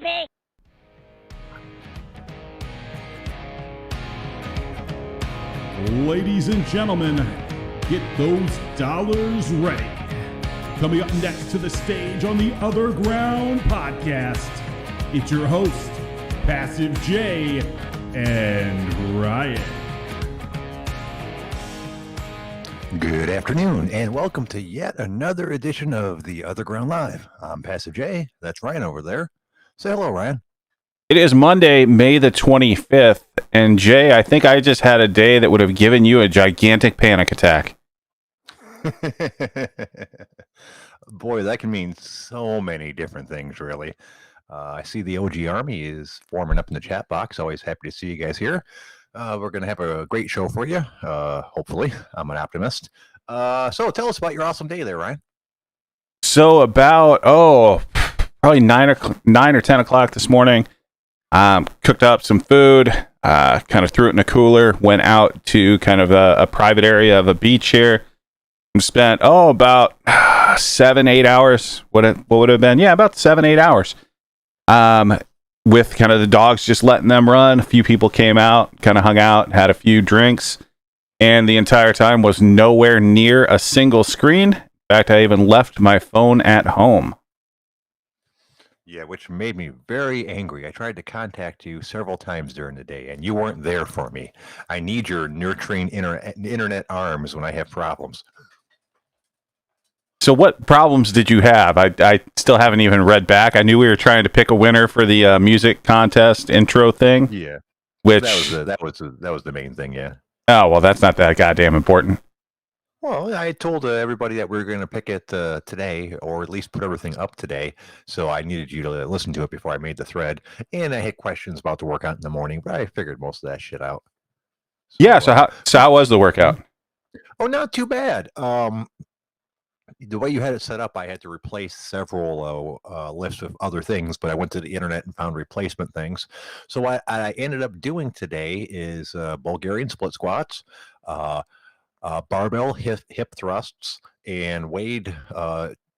baby! Ladies and gentlemen, get those dollars ready. Coming up next to the stage on the OtherGround podcast, it's your host, Passive J and Ryan. Good afternoon, and welcome to yet another edition of the OtherGround Live. I'm Passive J. That's Ryan over there. Say hello, Ryan. It is Monday, May the 25th, and Jay, I think I just had a day that would have given you a gigantic panic attack. Boy, that can mean so many different things, really. I see the OG Army is forming up in the chat box. Always happy to see you guys here. We're going to have a great show for you, hopefully. I'm an optimist. So tell us about your awesome day there, Ryan. So about, probably 9 or 10 o'clock this morning, cooked up some food, kind of threw it in a cooler, went out to kind of a private area of a beach here, and spent, about 7-8 hours. What would it have been? Yeah, about 7-8 hours. With kind of the dogs, just letting them run. A few people came out, kind of hung out, had a few drinks, and the entire time was nowhere near a single screen. In fact, I even left my phone at home. Yeah, which made me very angry. I tried to contact you several times during the day, and you weren't there for me. I need your nurturing internet arms when I have problems. So what problems did you have? I still haven't even read back. I knew we were trying to pick a winner for the music contest intro thing. Yeah, which that was the main thing. Yeah. Oh well, that's not that goddamn important. Well, I told everybody that we were going to pick it today, or at least put everything up today. So I needed you to listen to it before I made the thread. And I had questions about the workout in the morning, but I figured most of that shit out. So, yeah. So how was the workout? Oh, not too bad. The way you had it set up, I had to replace several lifts with other things, but I went to the internet and found replacement things. So what I ended up doing today is Bulgarian split squats, barbell hip thrusts, and weighted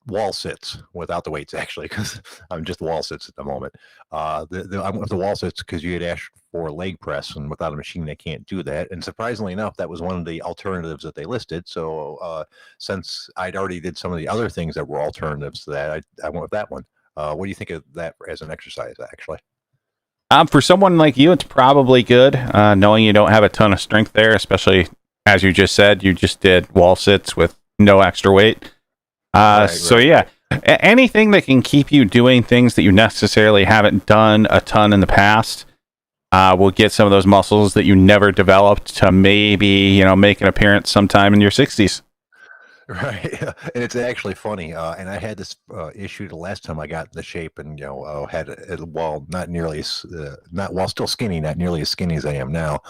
wall sits without the weights, actually, because I'm just wall sits at the moment. I went with the wall sits because you had asked for leg press, and without a machine, they can't do that. And surprisingly enough, that was one of the alternatives that they listed. So since I'd already did some of the other things that were alternatives to that, I went with that one. What do you think of that as an exercise, actually? For someone like you, it's probably good, knowing you don't have a ton of strength there, especially, as you just said, you just did wall sits with no extra weight. So yeah, anything that can keep you doing things that you necessarily haven't done a ton in the past will get some of those muscles that you never developed to maybe, make an appearance sometime in your 60s. Right. And it's actually funny. And I had this issue the last time I got into shape, and, had it, while still skinny, not nearly as skinny as I am now.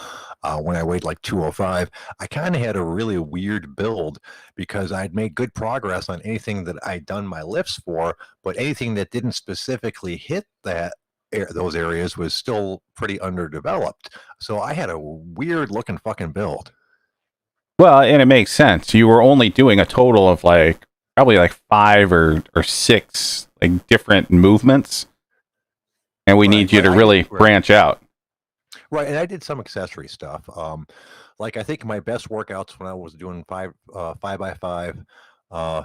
When I weighed like 205, I kind of had a really weird build because I'd made good progress on anything that I'd done my lifts for, but anything that didn't specifically hit those areas was still pretty underdeveloped. So I had a weird looking fucking build. Well, and it makes sense. You were only doing a total of probably 5 or 6 different movements, and we need you to really branch out. Right, and I did some accessory stuff. I think my best workouts when I was doing 5x5,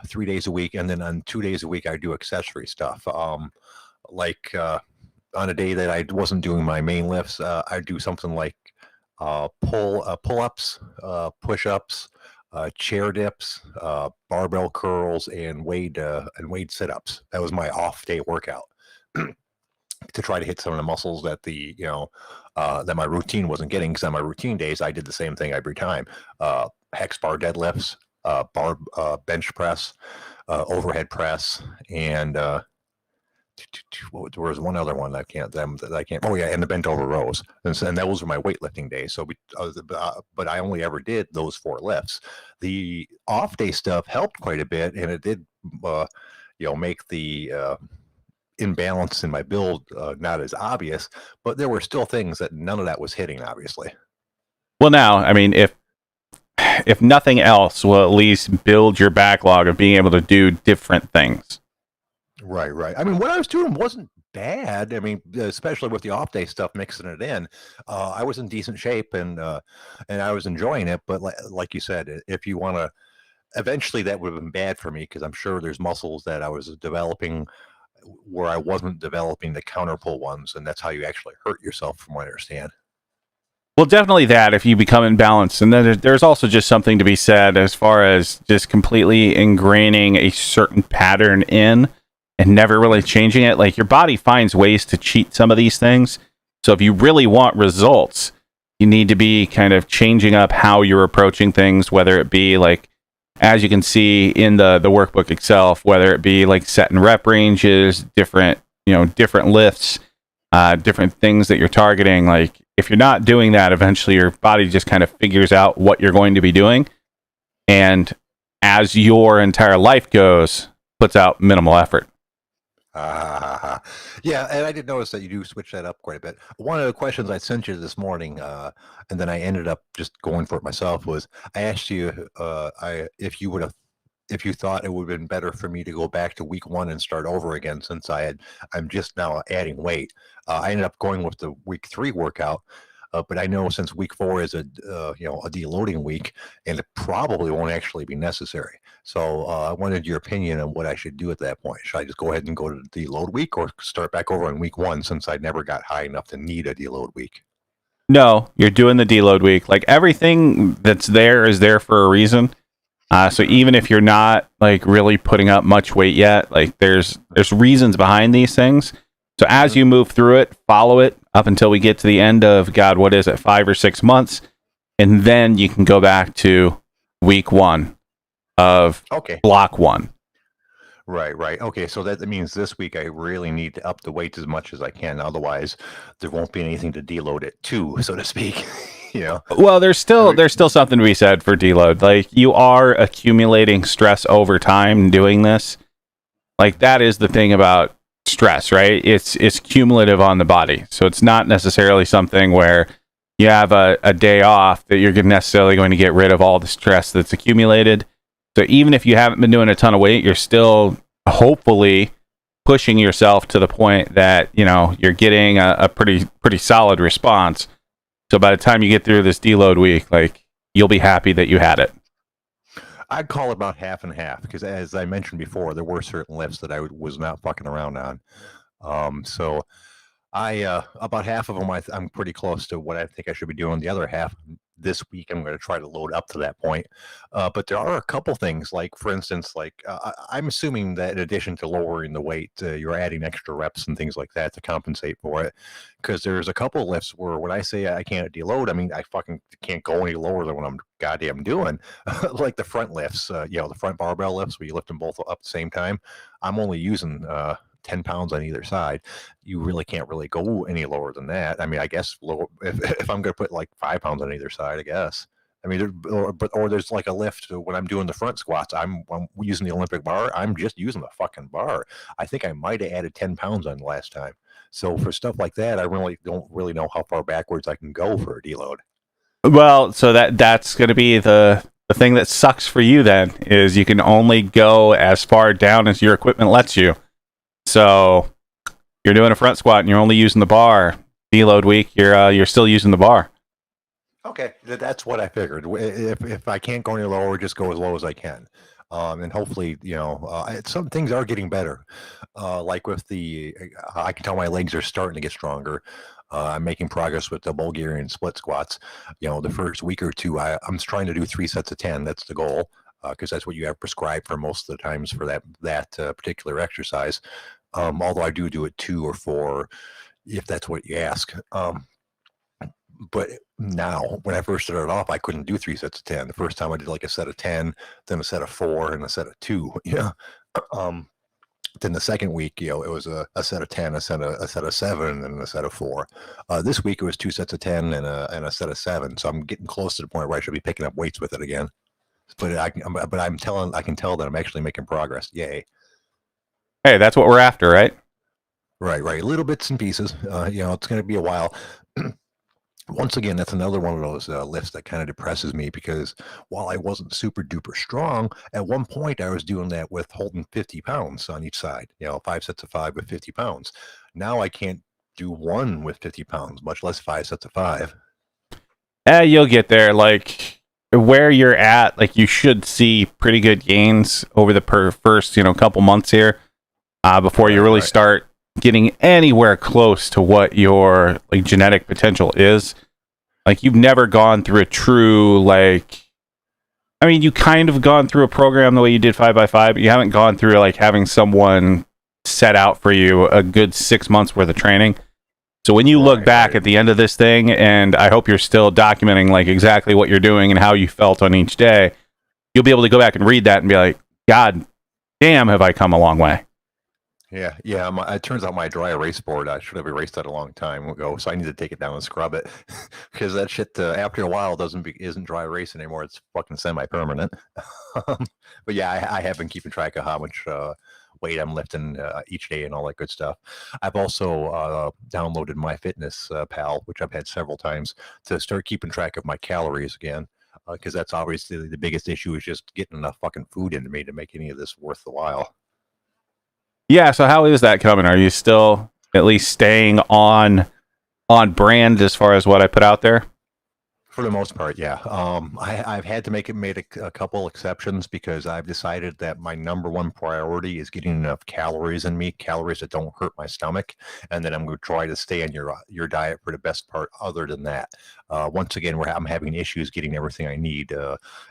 3 days a week, and then on 2 days a week I do accessory stuff. On a day that I wasn't doing my main lifts, I do something like pull-ups, push-ups, chair dips, barbell curls, and weighted sit-ups. That was my off-day workout to try to hit some of the muscles that that my routine wasn't getting. Because on my routine days, I did the same thing every time: hex bar deadlifts, bench press, overhead press, and there was one other one that I can't. Oh yeah, and the bent over rows, and those were my weightlifting days. So, but I only ever did those 4 lifts. The off day stuff helped quite a bit, and it did, make the imbalance in my build not as obvious. But there were still things that none of that was hitting, obviously. Well, now, I mean, if nothing else, will at least build your backlog of being able to do different things. Right. I mean, what I was doing wasn't bad. I mean, especially with the off day stuff mixing it in. I was in decent shape and I was enjoying it. But like you said, if you want to, eventually that would have been bad for me because I'm sure there's muscles that I was developing where I wasn't developing the counter pull ones, and that's how you actually hurt yourself, from what I understand. Well, definitely that if you become imbalanced. And then there's also just something to be said as far as just completely ingraining a certain pattern in and never really changing it. Like your body finds ways to cheat some of these things. So if you really want results, you need to be kind of changing up how you're approaching things, whether it be like, as you can see in the workbook itself, whether it be like set and rep ranges, different lifts, different things that you're targeting. Like if you're not doing that, eventually your body just kind of figures out what you're going to be doing. And as your entire life goes, puts out minimal effort. Yeah, and I did notice that you do switch that up quite a bit. One of the questions I sent you this morning, and then I ended up just going for it myself, was I asked you if you thought it would have been better for me to go back to week 1 and start over again, since I'm just now adding weight. I ended up going with the week 3 workout. But I know since week 4 is a deloading week, and it probably won't actually be necessary. So I wanted your opinion on what I should do at that point. Should I just go ahead and go to the deload week, or start back over on week 1, since I never got high enough to need a deload week? No, you're doing the deload week. Like everything that's there is there for a reason. So even if you're not like really putting up much weight yet, like there's reasons behind these things. So as you move through it, follow it up until we get to the end of, 5 or 6 months. And then you can go back to week 1 of block 1. Right. Okay, so that means this week I really need to up the weights as much as I can. Otherwise, there won't be anything to deload it to, so to speak. Well, there's still something to be said for deload. Like you are accumulating stress over time doing this. Like that is the thing about stress, right? It's cumulative on the body. So it's not necessarily something where you have a day off that you're necessarily going to get rid of all the stress that's accumulated. So even if you haven't been doing a ton of weight, you're still hopefully pushing yourself to the point that, you're getting a pretty solid response. So by the time you get through this deload week, like you'll be happy that you had it. I'd call it about half and half, because as I mentioned before, there were certain lifts that I was not fucking around on. So I about half of them I'm pretty close to what I think I should be doing. The other half this week I'm going to try to load up to that point. But there are a couple things, like for instance, I'm assuming that in addition to lowering the weight, you're adding extra reps and things like that to compensate for it. Because there's a couple lifts where when I say I can't deload, I mean I fucking can't go any lower than what I'm goddamn doing. Like the front lifts, the front barbell lifts where you lift them both up at the same time. I'm only using 10 pounds on either side. You really can't really go any lower than that. I mean, I guess if I'm going to put like 5 pounds on either side, I guess. I mean, or there's like a lift when I'm doing the front squats. I'm using the Olympic bar. I'm just using the fucking bar. I think I might have added 10 pounds on last time. So for stuff like that, I really don't know how far backwards I can go for a deload. Well, so that's going to be the thing that sucks for you then, is you can only go as far down as your equipment lets you. So you're doing a front squat and you're only using the bar. Deload week, you're still using the bar. Okay, that's what I figured. If I can't go any lower, just go as low as I can. And hopefully, some things are getting better. Like with I can tell my legs are starting to get stronger. I'm making progress with the Bulgarian split squats. The first week or two, I'm trying to do 3 sets of 10. That's the goal, because that's what you have prescribed for most of the times for that particular exercise. Although I do it 2 or 4, if that's what you ask. But now, when I first started off, I couldn't do 3 sets of 10. The first time I did like a set of 10, then a set of 4, and a set of 2. Then the second week, it was a set of 10, a set of 7, and a set of 4. This week it was 2 sets of 10 and a set of 7. So I'm getting close to the point where I should be picking up weights with it again. But I can tell that I'm actually making progress. Yay! Hey, that's what we're after, right? Right. Little bits and pieces. It's going to be a while. Once again, that's another one of those lifts that kind of depresses me, because while I wasn't super duper strong, at one point I was doing that with holding 50 pounds on each side, 5 sets of 5 with 50 pounds. Now I can't do one with 50 pounds, much less 5 sets of 5. You'll get there. Like where you're at, like you should see pretty good gains over the first, couple months here, before you really start getting anywhere close to what your like genetic potential is. Like you've never gone through a true you kind of gone through a program the way you did 5x5, but you haven't gone through like having someone set out for you a good 6 months worth of training. So when you look back at the end of this thing, and I hope you're still documenting like exactly what you're doing and how you felt on each day, you'll be able to go back and read that and be like, God damn, have I come a long way. Yeah. It turns out my dry erase board, I should have erased that a long time ago, so I need to take it down and scrub it because that shit, after a while, isn't dry erase anymore. It's fucking semi-permanent. But yeah, I have been keeping track of how much weight I'm lifting each day and all that good stuff. I've also downloaded MyFitnessPal, which I've had several times, to start keeping track of my calories again, because that's obviously the biggest issue is just getting enough fucking food into me to make any of this worth the while. Yeah, so how is that coming? Are you still at least staying on brand as far as what I put out there? For the most part, yeah. I've had to made a couple exceptions because I've decided that my number one priority is getting enough calories in me, calories that don't hurt my stomach, and then I'm going to try to stay on your diet for the best part. Other than that, once again, I'm having issues getting everything I need.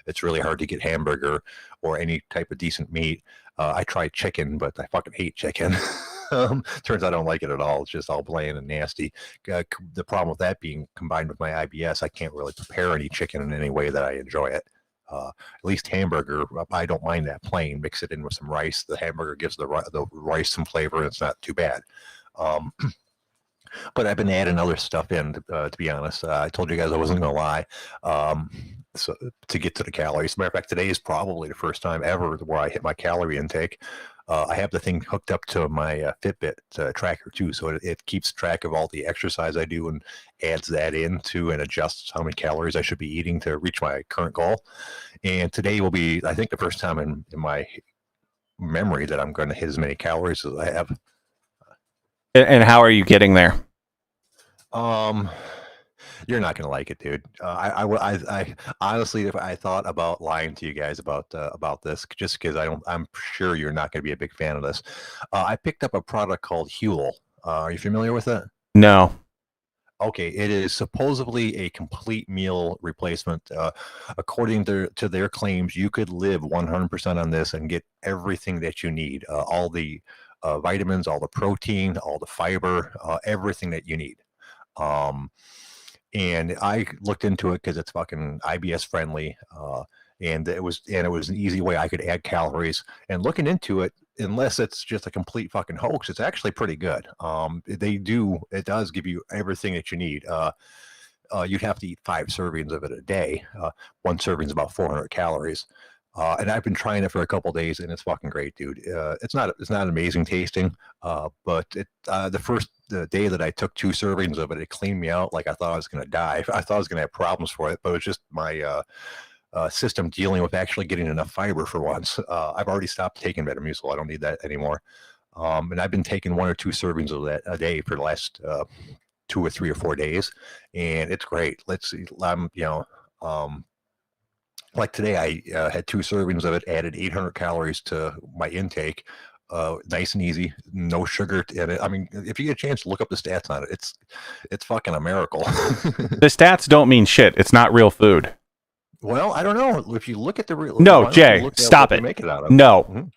It's really hard to get hamburger or any type of decent meat. I tried chicken, but I fucking hate chicken. Turns out I don't like it at all. It's just all bland and nasty. The problem with that being combined with my IBS, I can't really prepare any chicken in any way that I enjoy it. At least hamburger, I don't mind that plain. Mix it in with some rice. The hamburger gives the rice some flavor, and it's not too bad. But I've been adding other stuff in, to be honest. I told you guys I wasn't going to lie. So to get to the calories. As a matter of fact, today is probably the first time ever where I hit my calorie intake. I have the thing hooked up to my Fitbit tracker too, so it keeps track of all the exercise I do and adds that into and adjusts how many calories I should be eating to reach my current goal. And today will be, I think, the first time in my memory that I'm going to hit as many calories as I have. And how are you getting there? You're not gonna like it, dude. I honestly, if I thought about lying to you guys about this, just because I'm sure you're not gonna be a big fan of this. I picked up a product called Huel. Are you familiar with it? No. Okay, it is supposedly a complete meal replacement. According to their claims, you could live 100% on this and get everything that you need. All the vitamins, all the protein, all the fiber, everything that you need. And I looked into it because it's fucking IBS friendly, and it was an easy way I could add calories. And looking into it, unless it's just a complete fucking hoax, it's actually pretty good. It does give you everything that you need. You'd have to eat 5 servings of it a day. One serving is about 400 calories. And I've been trying it for a couple of days, and it's fucking great, dude. It's not amazing tasting, but the day that I took 2 servings of it, it cleaned me out like I thought I was going to die. I thought I was going to have problems for it, but it was just my system dealing with actually getting enough fiber for once. I've already stopped taking Metamucil. I don't need that anymore. And I've been taking 1 or 2 servings of that a day for the last 2 or 3 or 4 days, and it's great. Let's see, like today, I had 2 servings of it, added 800 calories to my intake. Nice and easy, no sugar in it. I mean, if you get a chance to look up the stats on it, it's fucking a miracle. The stats don't mean shit. It's not real food. Well, I don't know. If you look at the real, no, Jay, stop it. Make it out of. No,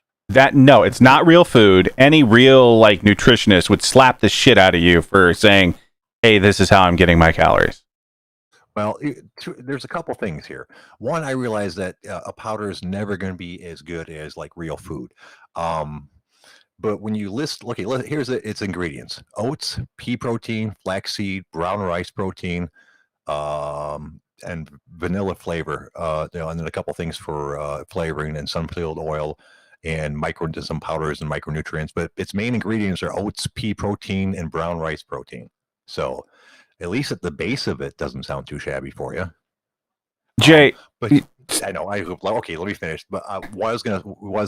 no, it's not real food. Any real like nutritionist would slap the shit out of you for saying, "Hey, this is how I'm getting my calories." Well, there's a couple things here. One, I realize that a powder is never going to be as good as like real food. But when you here's its ingredients: oats, pea protein, flaxseed, brown rice protein, and vanilla flavor. And then a couple things for flavoring, and sunflower oil, and some powders and micronutrients. But its main ingredients are oats, pea protein, and brown rice protein. So at least at the base of it doesn't sound too shabby for you. Jay, but I know. Okay. Let me finish. But what I was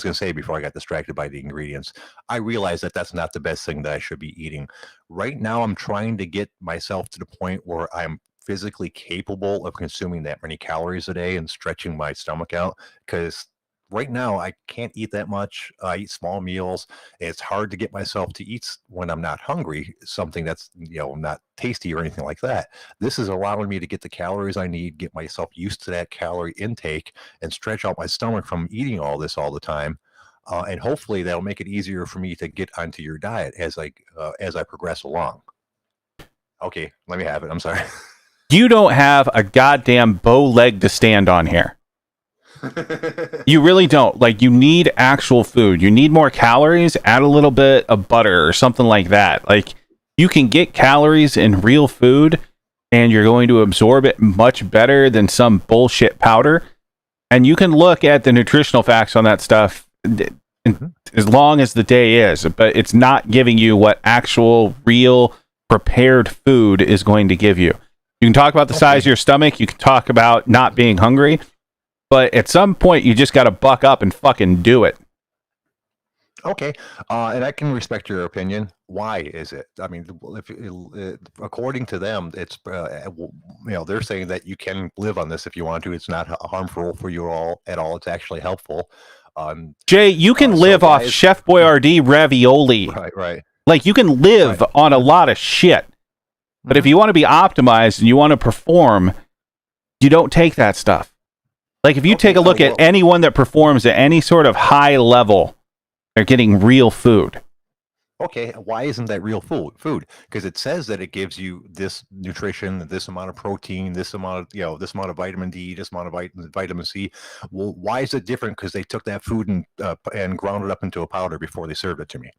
gonna say before I got distracted by the ingredients, I realized that that's not the best thing that I should be eating. Right now, I'm trying to get myself to the point where I'm physically capable of consuming that many calories a day and stretching my stomach out. Because right now, I can't eat that much. I eat small meals. It's hard to get myself to eat when I'm not hungry. Something that's not tasty or anything like that. This is allowing me to get the calories I need, get myself used to that calorie intake, and stretch out my stomach from eating all this all the time. And hopefully that'll make it easier for me to get onto your diet as I progress along. Okay, let me have it. I'm sorry. You don't have a goddamn bow leg to stand on here. You really don't. Like, you need actual food. You need more calories. Add a little bit of butter or something like that. Like, you can get calories in real food, and you're going to absorb it much better than some bullshit powder. And you can look at the nutritional facts on that stuff as long as the day is, but it's not giving you what actual, real, prepared food is going to give you. You can talk about the size of your stomach. You can talk about not being hungry. But at some point, you just got to buck up and fucking do it. Okay, and I can respect your opinion. Why is it? I mean, according to them, it's they're saying that you can live on this if you want to. It's not harmful for you at all. It's actually helpful. Jay, you can live off Chef Boyardee ravioli. Right. Like, you can live on a lot of shit. But if you want to be optimized and you want to perform, you don't take that stuff. Like, if you take a look at anyone that performs at any sort of high level, they're getting real food. Okay, why isn't that real food? Because it says that it gives you this nutrition, this amount of protein, this amount of this amount of vitamin D, this amount of vitamin C. Well, why is it different? Because they took that food and ground it up into a powder before they served it to me.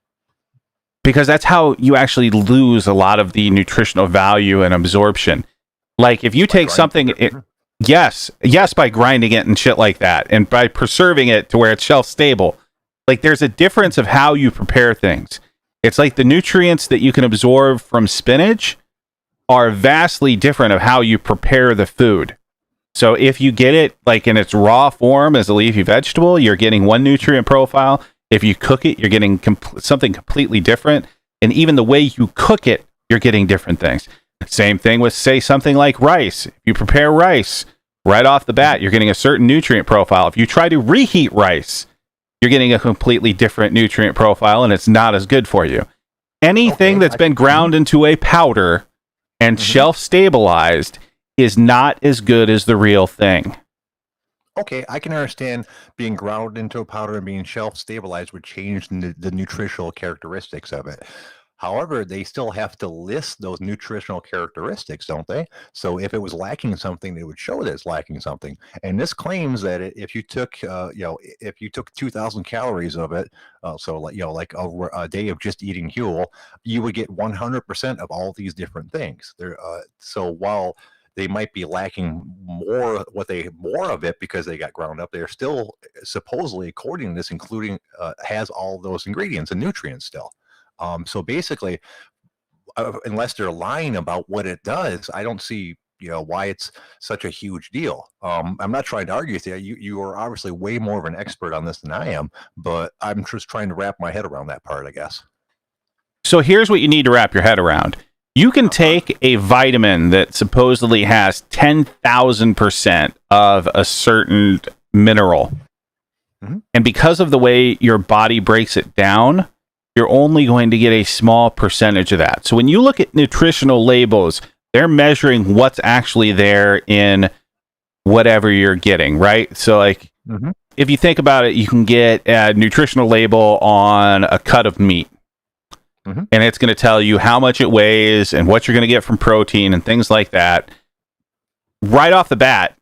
Because that's how you actually lose a lot of the nutritional value and absorption. Like, if you take something. Yes, by grinding it and shit like that, and by preserving it to where it's shelf stable. Like, there's a difference of how you prepare things. It's like the nutrients that you can absorb from spinach are vastly different of how you prepare the food. So if you get it like in its raw form as a leafy vegetable, you're getting one nutrient profile. If you cook it, you're getting something completely different. And even the way you cook it, you're getting different things. Same thing with, say, something like rice. If you prepare rice, right off the bat, you're getting a certain nutrient profile. If you try to reheat rice, you're getting a completely different nutrient profile, and it's not as good for you. Anything that's been ground into a powder and shelf stabilized is not as good as the real thing. Okay, I can understand being ground into a powder and being shelf stabilized would change the nutritional characteristics of it. However, they still have to list those nutritional characteristics, don't they? So if it was lacking something, they would show that it's lacking something. And this claims that if you took, if you took 2,000 calories of it, like a day of just eating Huel, you would get 100% of all these different things. So while they might be lacking more of it because they got ground up, they're still supposedly, according to this, including has all those ingredients and nutrients still. So basically, unless they're lying about what it does, I don't see why it's such a huge deal. I'm not trying to argue with you. You are obviously way more of an expert on this than I am, but I'm just trying to wrap my head around that part, I guess. So here's what you need to wrap your head around. You can take a vitamin that supposedly has 10,000% of a certain mineral, and because of the way your body breaks it down, you're only going to get a small percentage of that. So when you look at nutritional labels, they're measuring what's actually there in whatever you're getting, right? So, like, if you think about it, you can get a nutritional label on a cut of meat. And it's going to tell you how much it weighs and what you're going to get from protein and things like that. Right off the bat,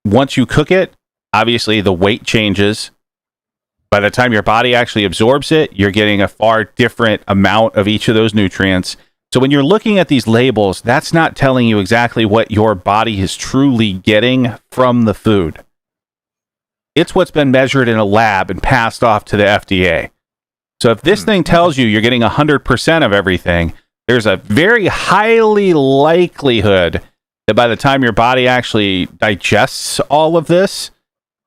once you cook it, obviously the weight changes. By the time your body actually absorbs it, you're getting a far different amount of each of those nutrients. So when you're looking at these labels, that's not telling you exactly what your body is truly getting from the food. It's what's been measured in a lab and passed off to the FDA. So if this thing tells you you're getting 100% of everything, there's a very highly likelihood that by the time your body actually digests all of this,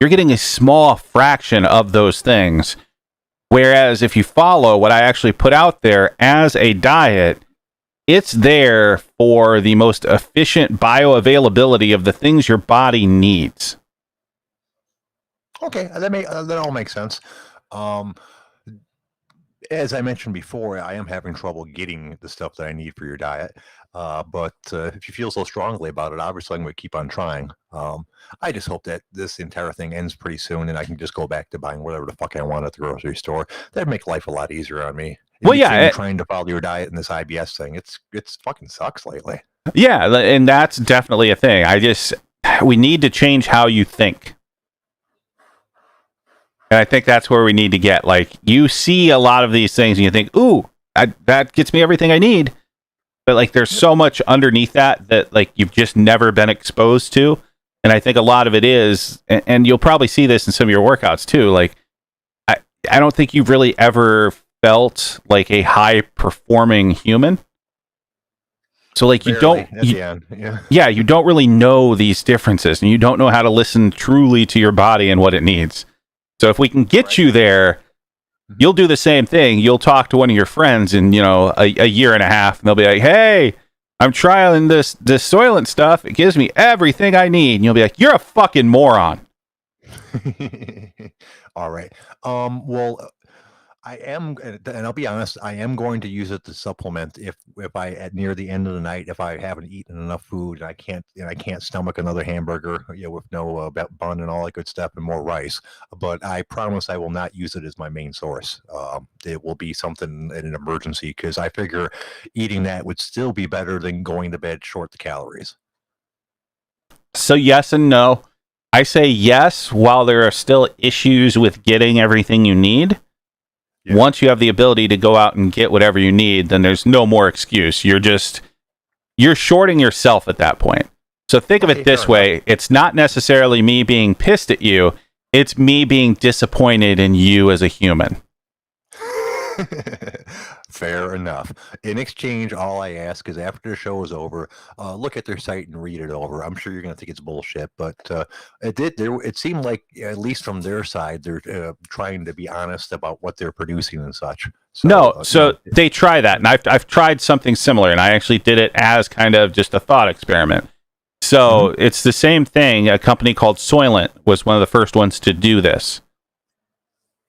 you're getting a small fraction of those things. Whereas if you follow what I actually put out there as a diet, it's there for the most efficient bioavailability of the things your body needs. Okay, that all makes sense. As I mentioned before, I am having trouble getting the stuff that I need for your diet. But if you feel so strongly about it, obviously I'm going to keep on trying. I just hope that this entire thing ends pretty soon and I can just go back to buying whatever the fuck I want at the grocery store. That'd make life a lot easier on me. Well, yeah, trying to follow your diet and this IBS thing, it's fucking sucks lately. Yeah, and that's definitely a thing. We need to change how you think. And I think that's where we need to get. Like, you see a lot of these things and you think, ooh, that gets me everything I need. But, like, there's so much underneath that, like, you've just never been exposed to. And I think a lot of it is, and you'll probably see this in some of your workouts, too. Like, I don't think you've really ever felt like a high-performing human. So, like, you don't... you don't really know these differences. And you don't know how to listen truly to your body and what it needs. So if we can get you there, you'll do the same thing. You'll talk to one of your friends in, a year and a half, and they'll be like, hey, I'm trialing this Soylent stuff. It gives me everything I need. And you'll be like, you're a fucking moron. All right. Well, I am, and I'll be honest, I am going to use it to supplement if I at near the end of the night, if I haven't eaten enough food and I can't stomach another hamburger, with no bun and all that good stuff and more rice. But I promise I will not use it as my main source. It will be something in an emergency because I figure eating that would still be better than going to bed short the calories. So yes and no. I say yes while there are still issues with getting everything you need. Yeah. Once you have the ability to go out and get whatever you need, then there's no more excuse. You're shorting yourself at that point. So think of it this way. It's not necessarily me being pissed at you. It's me being disappointed in you as a human. Fair enough. In exchange, all I ask is after the show is over, look at their site and read it over. I'm sure you're going to think it's bullshit, but it seemed like, at least from their side, they're trying to be honest about what they're producing and such. So, they try that, and I've tried something similar, and I actually did it as kind of just a thought experiment. So it's the same thing. A company called Soylent was one of the first ones to do this.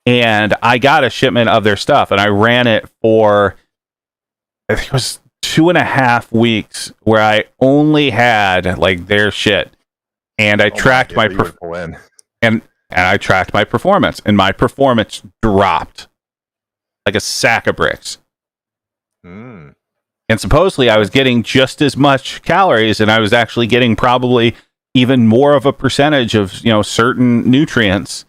And I got a shipment of their stuff, and I ran it for, I think it was 2.5 weeks, where I only had like their shit, and I tracked my and I tracked my performance, and my performance dropped like a sack of bricks. And supposedly, I was getting just as much calories, and I was actually getting probably even more of a percentage of certain nutrients.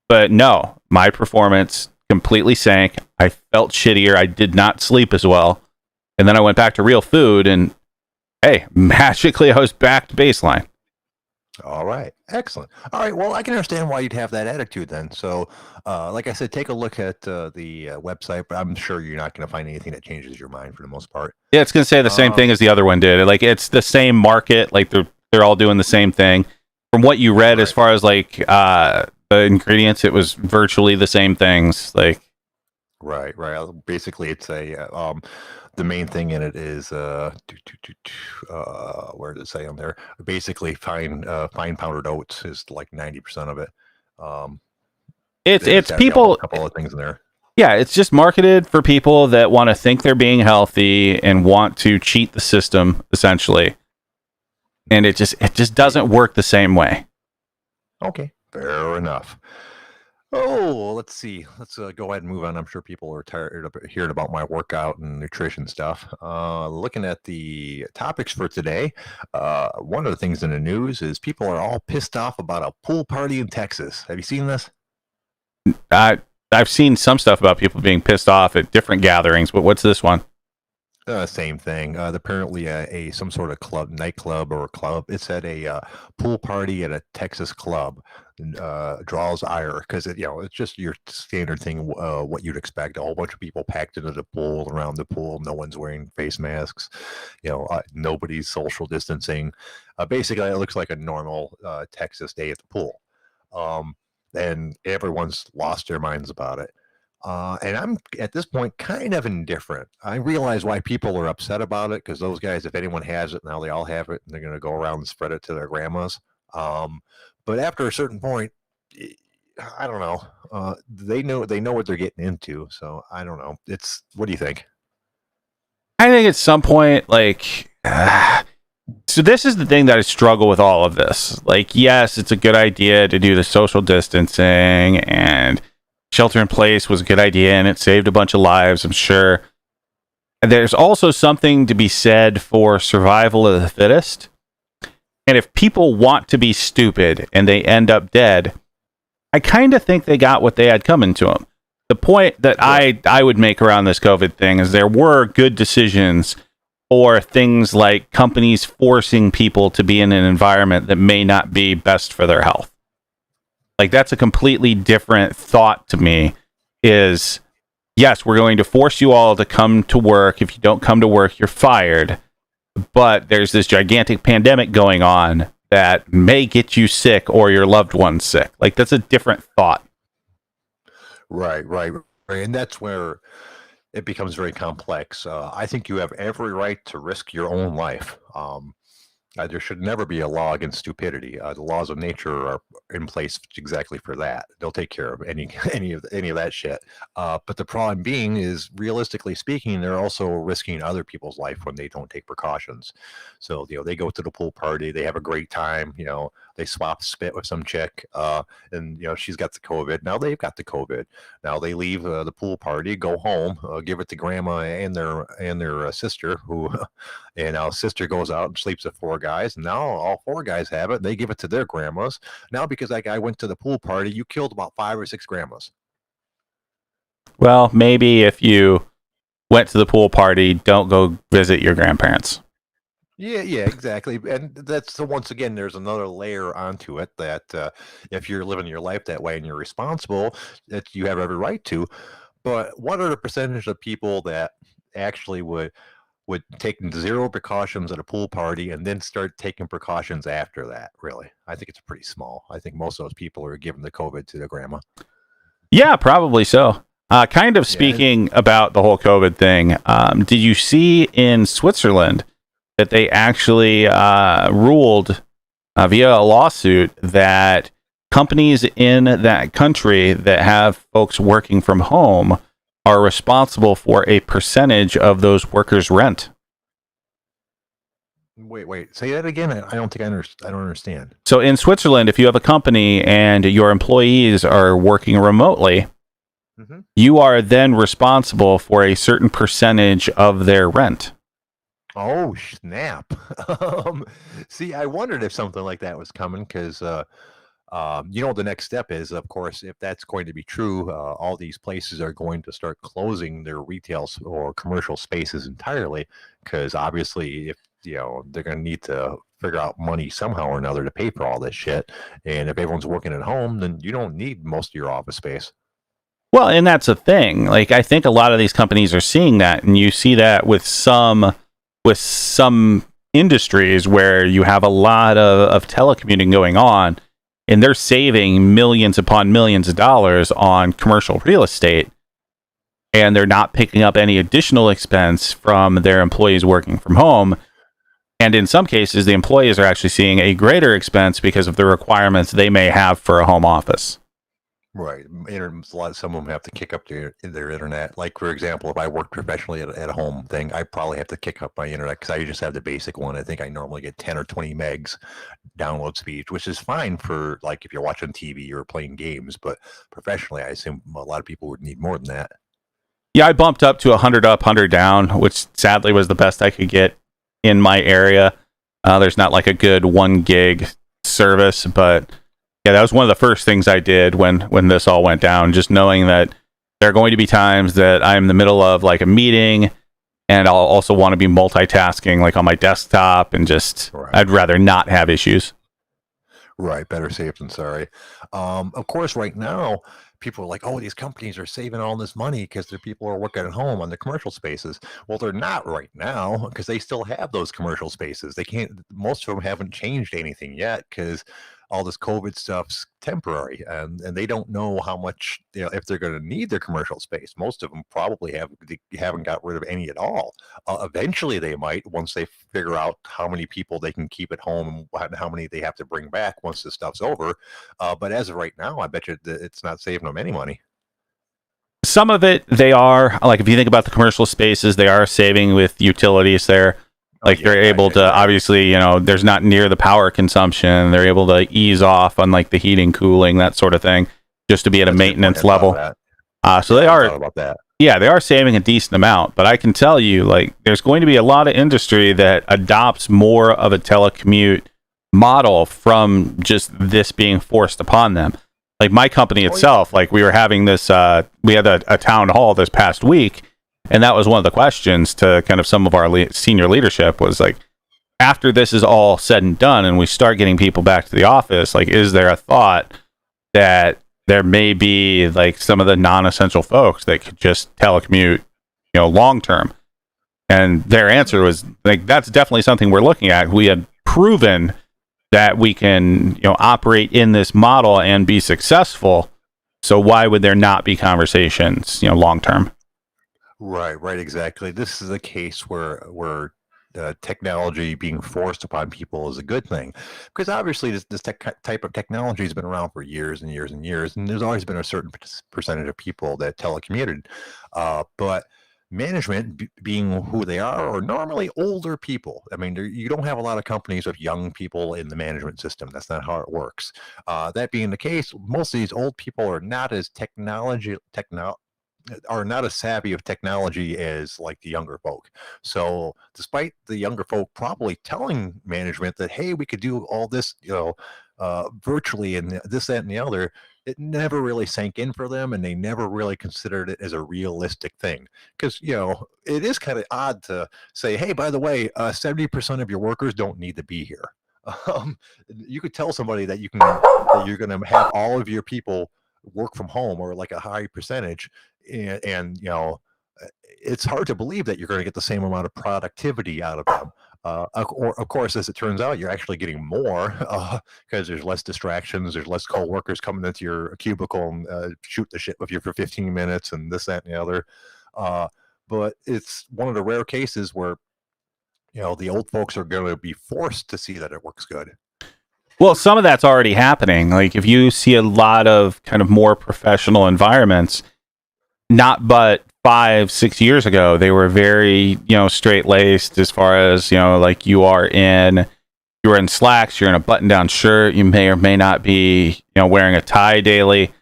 But no, my performance completely sank. I felt shittier. I did not sleep as well. And then I went back to real food, and hey, magically I was back to baseline. All right. Excellent. All right. Well, I can understand why you'd have that attitude then. So, like I said, take a look at the website, but I'm sure you're not going to find anything that changes your mind for the most part. Yeah, it's going to say the same thing as the other one did. Like, it's the same market. Like, they're all doing the same thing. From what you read, as far as like the ingredients, it was virtually the same things. Like, right. Basically, it's a the main thing in it is where does it say on there? Basically, fine powdered oats is like 90% of it. It's people. A couple of things in there. Yeah, it's just marketed for people that want to think they're being healthy and want to cheat the system, essentially. And it just doesn't work the same way. Okay, fair enough. Oh, let's see. Let's go ahead and move on. I'm sure people are tired of hearing about my workout and nutrition stuff. Looking at the topics for today, one of the things in the news is people are all pissed off about a pool party in Texas. Have you seen this? I've seen some stuff about people being pissed off at different gatherings, but what's this one? Same thing. Apparently, some sort of nightclub or club. It's at a pool party at a Texas club. Draws ire because it's just your standard thing. What you'd expect: a whole bunch of people packed into the pool, around the pool. No one's wearing face masks. Nobody's social distancing. Basically, it looks like a normal Texas day at the pool. And everyone's lost their minds about it. And I'm at this point kind of indifferent. I realize why people are upset about it, because those guys, if anyone has it, now they all have it, and they're going to go around and spread it to their grandmas. But after a certain point, I don't know. They know what they're getting into. So I don't know. What do you think? I think at some point, like, so this is the thing that I struggle with all of this. Like, yes, it's a good idea to do the social distancing, and shelter in place was a good idea, and it saved a bunch of lives, I'm sure. There's also something to be said for survival of the fittest. And if people want to be stupid and they end up dead, I kind of think they got what they had coming to them. The point that I would make around this COVID thing is there were good decisions for things like companies forcing people to be in an environment that may not be best for their health. Like, that's a completely different thought to me. Is, yes, we're going to force you all to come to work. If you don't come to work, you're fired. But there's this gigantic pandemic going on that may get you sick or your loved ones sick. Like, that's a different thought. Right. And that's where it becomes very complex. I think you have every right to risk your own life. There should never be a law against stupidity. The laws of nature are in place exactly for that. They'll take care of any of that shit. But the problem being is, realistically speaking, they're also risking other people's life when they don't take precautions. So they go to the pool party, they have a great time. They swap spit with some chick, and she's got the COVID. Now they've got the COVID. Now they leave the pool party, go home, give it to grandma and their sister, who. And now sister goes out and sleeps with 4 guys. And now all 4 guys have it. They give it to their grandmas. Now, because that guy went to the pool party, you killed about 5 or 6 grandmas. Well, maybe if you went to the pool party, don't go visit your grandparents. Yeah, exactly. And that's once again, there's another layer onto it that if you're living your life that way and you're responsible, that you have every right to. But what are the percentage of people that actually would take 0 precautions at a pool party and then start taking precautions after that? Really, I think it's pretty small. I think most of those people are giving the COVID to their grandma. Yeah, probably so. Kind of speaking about the whole COVID thing, did you see in Switzerland that they actually ruled via a lawsuit that companies in that country that have folks working from home are responsible for a percentage of those workers' rent? Wait. Say that again. I don't think I don't understand. So in Switzerland, if you have a company and your employees are working remotely, you are then responsible for a certain percentage of their rent. Oh, snap. See, I wondered if something like that was coming, because the next step is, of course, if that's going to be true, all these places are going to start closing their retail or commercial spaces entirely, because obviously, if they're going to need to figure out money somehow or another to pay for all this shit, and if everyone's working at home, then you don't need most of your office space. Well, and that's a thing. Like, I think a lot of these companies are seeing that, and you see that with some industries where you have a lot of telecommuting going on, and they're saving millions upon millions of dollars on commercial real estate, and they're not picking up any additional expense from their employees working from home. And in some cases, the employees are actually seeing a greater expense because of the requirements they may have for a home office. Right. Some of them have to kick up their internet. Like, for example, if I work professionally at a home thing, I probably have to kick up my internet, because I just have the basic one. I think I normally get 10 or 20 megs download speed, which is fine for, like, if you're watching TV or playing games. But professionally, I assume a lot of people would need more than that. Yeah, I bumped up to 100 up, 100 down, which sadly was the best I could get in my area. There's not like a good 1 gig service, but yeah, that was one of the first things I did when this all went down, just knowing that there are going to be times that I'm in the middle of like a meeting, and I'll also want to be multitasking like on my desktop, and just I'd rather not have issues. Right, better safe than sorry. Of course, right now, people are like, oh, these companies are saving all this money because their people are working at home on the commercial spaces. Well, they're not right now, because they still have those commercial spaces. They can't, most of them haven't changed anything yet, because all this COVID stuff's temporary, and they don't know how much, if they're going to need their commercial space. Most of them probably haven't got rid of any at all. Eventually, they might, once they figure out how many people they can keep at home and how many they have to bring back once this stuff's over. But as of right now, I bet you it's not saving them any money. Some of it, they are, like, if you think about the commercial spaces, they are saving with utilities there. Like, they're able to, obviously, there's not near the power consumption. They're able to ease off on, like, the heating, cooling, that sort of thing, just to be at a maintenance level. So they are, about that. Yeah, they are saving a decent amount. But I can tell you, like, there's going to be a lot of industry that adopts more of a telecommute model from just this being forced upon them. Like my company itself, like we were having this, we had a town hall this past week, and that was one of the questions to kind of some of our senior leadership was like, after this is all said and done and we start getting people back to the office, like, is there a thought that there may be like some of the non-essential folks that could just telecommute, long term? And their answer was like, that's definitely something we're looking at. We had proven that we can, operate in this model and be successful. So why would there not be conversations, long term? Right, exactly. This is a case where technology being forced upon people is a good thing, because obviously this type of technology has been around for years and years and years, and there's always been a certain percentage of people that telecommuted, but management being who they are normally older people. I mean, you don't have a lot of companies with young people in the management system. That's not how it works. That being the case, most of these old people are not as are not as savvy of technology as like the younger folk. So despite the younger folk probably telling management that, hey, we could do all this, virtually and this, that, and the other, it never really sank in for them, and they never really considered it as a realistic thing. Because, it is kind of odd to say, hey, by the way, 70% of your workers don't need to be here. You could tell somebody that you're going to have all of your people work from home, or like a high percentage, and it's hard to believe that you're going to get the same amount of productivity out of them. Of course, as it turns out, you're actually getting more because there's less distractions, there's less co-workers coming into your cubicle and shoot the shit with you for 15 minutes and this, that, and the other. But it's one of the rare cases where the old folks are going to be forced to see that it works good. Well, some of that's already happening. Like if you see a lot of kind of more professional environments, not but 5-6 years ago, they were very, straight laced as far as, like you're in slacks, you're in a button down shirt, you may or may not be, wearing a tie daily.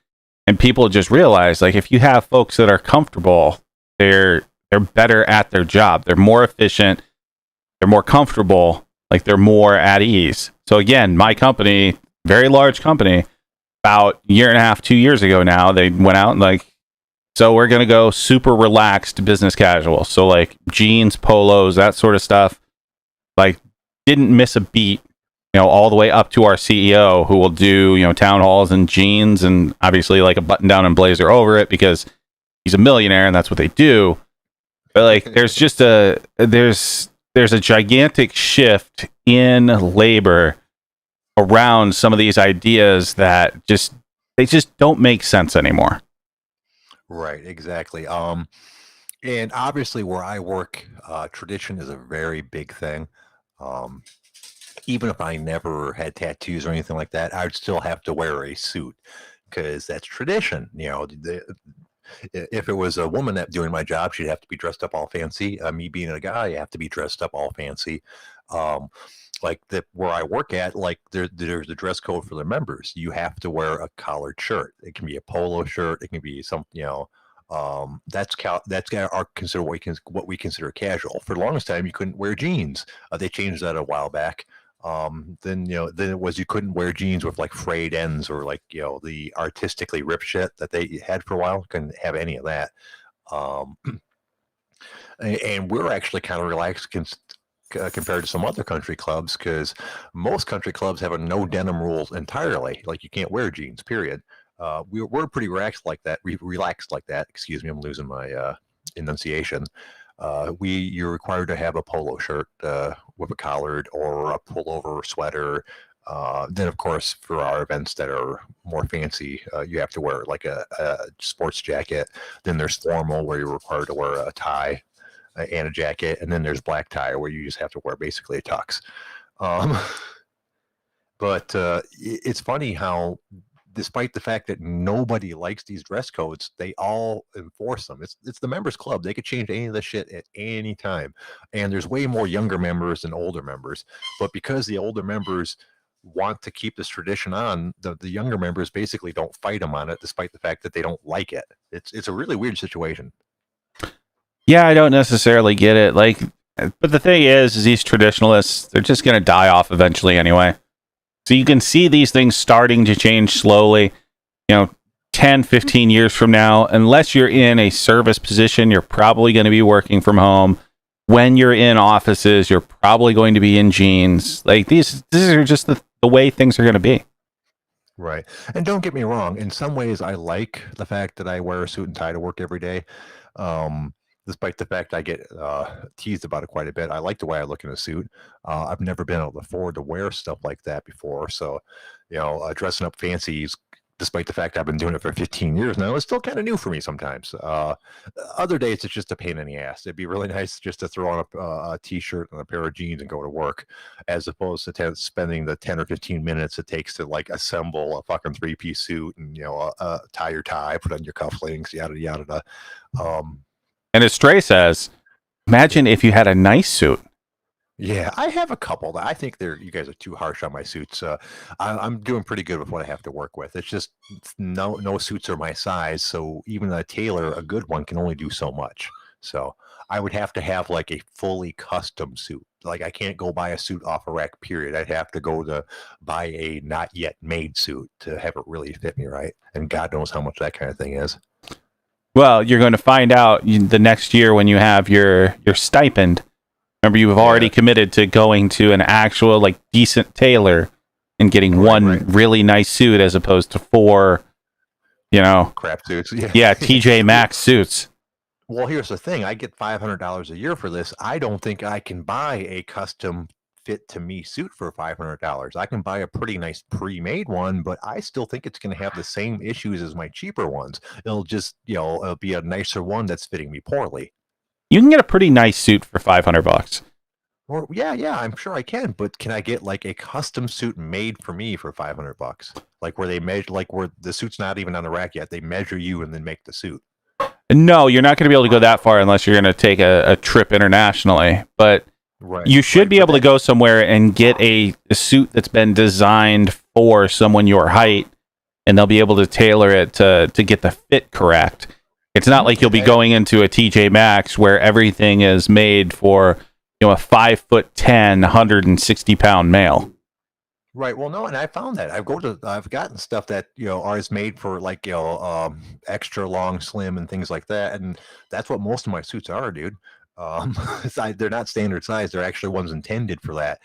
And people just realize, like, if you have folks that are comfortable, they're better at their job. They're more efficient. They're more comfortable. Like they're more at ease. So again, my company, very large company, about a year and a half, 2 years ago now, they went out and like, so we're going to go super relaxed business casual. So like jeans, polos, that sort of stuff, like didn't miss a beat, all the way up to our CEO who will do, town halls in jeans and obviously like a button down and blazer over it because he's a millionaire and that's what they do. But like, there's just there's a gigantic shift in labor around some of these ideas that they just don't make sense anymore. Right, exactly. And obviously where I work, tradition is a very big thing. Even if I never had tattoos or anything like that, I'd still have to wear a suit because that's tradition. If it was a woman that doing my job, she'd have to be dressed up all fancy. Me being a guy, I have to be dressed up all fancy. Like where I work at, like there's a dress code for the members. You have to wear a collared shirt. It can be a polo shirt. It can be some, that's consider what we consider casual. For the longest time, you couldn't wear jeans. They changed that a while back. Then it was you couldn't wear jeans with like frayed ends or like the artistically ripped shit that they had for a while. Couldn't have any of that. And we're actually kind of relaxed compared to some other country clubs, because most country clubs have a no denim rule entirely. Like you can't wear jeans, period. We're pretty relaxed like that. Excuse me, I'm losing my enunciation. You're required to have a polo shirt with a collared or a pullover sweater. Then, of course, for our events that are more fancy, you have to wear like a sports jacket. Then there's formal, where you're required to wear a tie and a jacket. And then there's black tie, where you just have to wear basically a tux. Um, but it's funny how, despite the fact that nobody likes these dress codes, they all enforce them. It's the members club. They could change any of this shit at any time. And there's way more younger members than older members. But because the older members want to keep this tradition on, the younger members basically don't fight them on it, despite the fact that they don't like it. It's a really weird situation. Yeah, I don't necessarily get it. Like, but the thing is these traditionalists, they're just going to die off eventually anyway. So you can see these things starting to change slowly. 10, 15 years from now, unless you're in a service position, you're probably going to be working from home. When you're in offices, you're probably going to be in jeans. Like, these are just the way things are going to be. Right. And don't get me wrong, in some ways I like the fact that I wear a suit and tie to work every day. Despite the fact I get teased about it quite a bit. I like the way I look in a suit. I've never been able to afford to wear stuff like that before. So, dressing up fancy, despite the fact I've been doing it for 15 years now, it's still kind of new for me sometimes. Other days, it's just a pain in the ass. It'd be really nice just to throw on a t-shirt and a pair of jeans and go to work, as opposed to spending the 10 or 15 minutes it takes to like assemble a fucking 3-piece suit and, tie your tie, put on your cufflinks, yada, yada. And as Stray says, imagine if you had a nice suit. Yeah, I have a couple that I think you guys are too harsh on my suits. I'm doing pretty good with what I have to work with. It's just no suits are my size. So even a tailor, a good one, can only do so much. So I would have to have like a fully custom suit. Like, I can't go buy a suit off a rack, period. I'd have to go to buy a not yet made suit to have it really fit me right. And God knows how much that kind of thing is. Well, you're going to find out the next year when you have your stipend. Remember, you've already committed to going to an actual, like, decent tailor and getting one really nice suit as opposed to 4, crap suits. Yeah, TJ Maxx suits. Well, here's the thing. I get $500 a year for this. I don't think I can buy a custom fit to me suit for $500. I can buy a pretty nice pre-made one, but I still think it's going to have the same issues as my cheaper ones. It'll just, it'll be a nicer one that's fitting me poorly. You can get a pretty nice suit for $500. Or yeah, I'm sure I can. But can I get like a custom suit made for me for $500? Like, where they measure, like where the suit's not even on the rack yet, they measure you and then make the suit. No, you're not going to be able to go that far unless you're going to take a trip internationally. But you should be able to go somewhere and get a suit that's been designed for someone your height, and they'll be able to tailor it to get the fit correct. It's not like you'll be going into a TJ Maxx where everything is made for, a 5'10", 160-pound male. Right. Well, no, and I found that I've gotten stuff that is made for like extra long, slim, and things like that, and that's what most of my suits are, dude. They're not standard size; they're actually ones intended for that.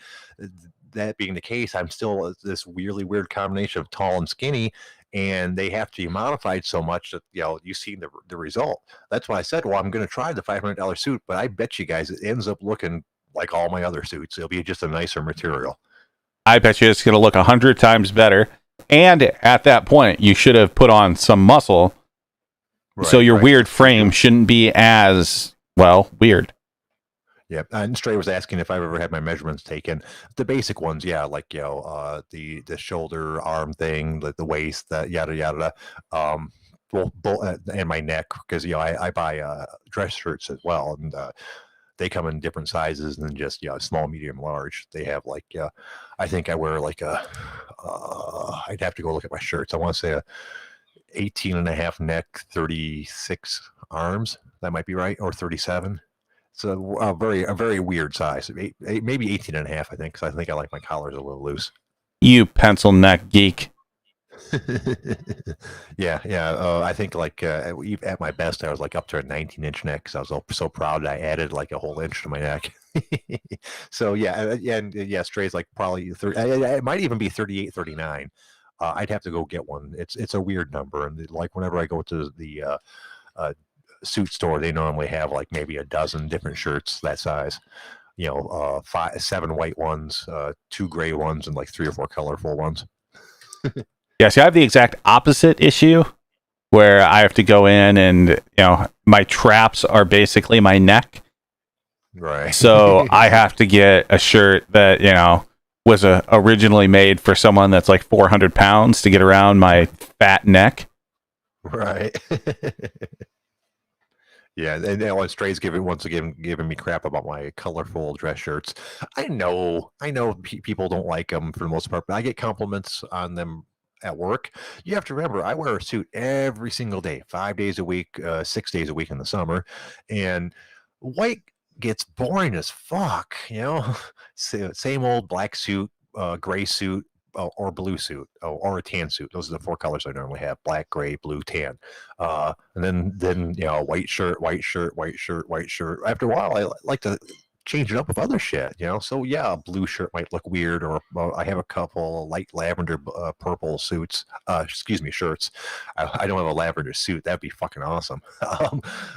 That being the case, I'm still this really weird combination of tall and skinny, and they have to be modified so much that you see the result. That's why I said, well, I'm going to try the $500 suit, but I bet you guys it ends up looking like all my other suits. It'll be just a nicer material. I bet you it's going to look 100 times better. And at that point, you should have put on some muscle, so your weird frame shouldn't be as weird. Yeah, and Stray was asking if I've ever had my measurements taken. The basic ones, yeah, like the shoulder, arm thing, the waist, the yada yada, and my neck, because I buy dress shirts as well, and they come in different sizes than just small, medium, large. They have like I think I wear like I'd have to go look at my shirts. I want to say a 18.5 neck, 36 arms. That might be right, or 37. It's a very weird size. Maybe 18.5, I think, because I think I like my collars a little loose. You pencil neck geek. Yeah. I think like at my best, I was like up to a 19-inch neck, because I was so proud I added like a whole inch to my neck. So yeah, Stray's like probably 30. It might even be 38, 39. I'd have to go get one. It's a weird number, and like whenever I go to the suit store, they normally have like maybe a dozen different shirts that size. 7 white ones, 2 gray ones, and like 3 or 4 colorful ones. Yeah, see, I have the exact opposite issue where I have to go in and, my traps are basically my neck. Right. So I have to get a shirt that, was originally made for someone that's like 400 pounds to get around my fat neck. Right. Yeah, and Stray's once again giving me crap about my colorful dress shirts. I know people don't like them for the most part, but I get compliments on them at work. You have to remember, I wear a suit every single day, 5 days a week, 6 days a week in the summer, and white gets boring as fuck. Same old black suit, gray suit, or blue suit, or a tan suit. Those are the 4 colors I normally have: black, gray, blue, tan. And then white shirt, white shirt, white shirt, white shirt. After a while, I like to change it up with other shit. So yeah, a blue shirt might look weird, or I have a couple light lavender, purple suits. Shirts. I don't have a lavender suit. That'd be fucking awesome.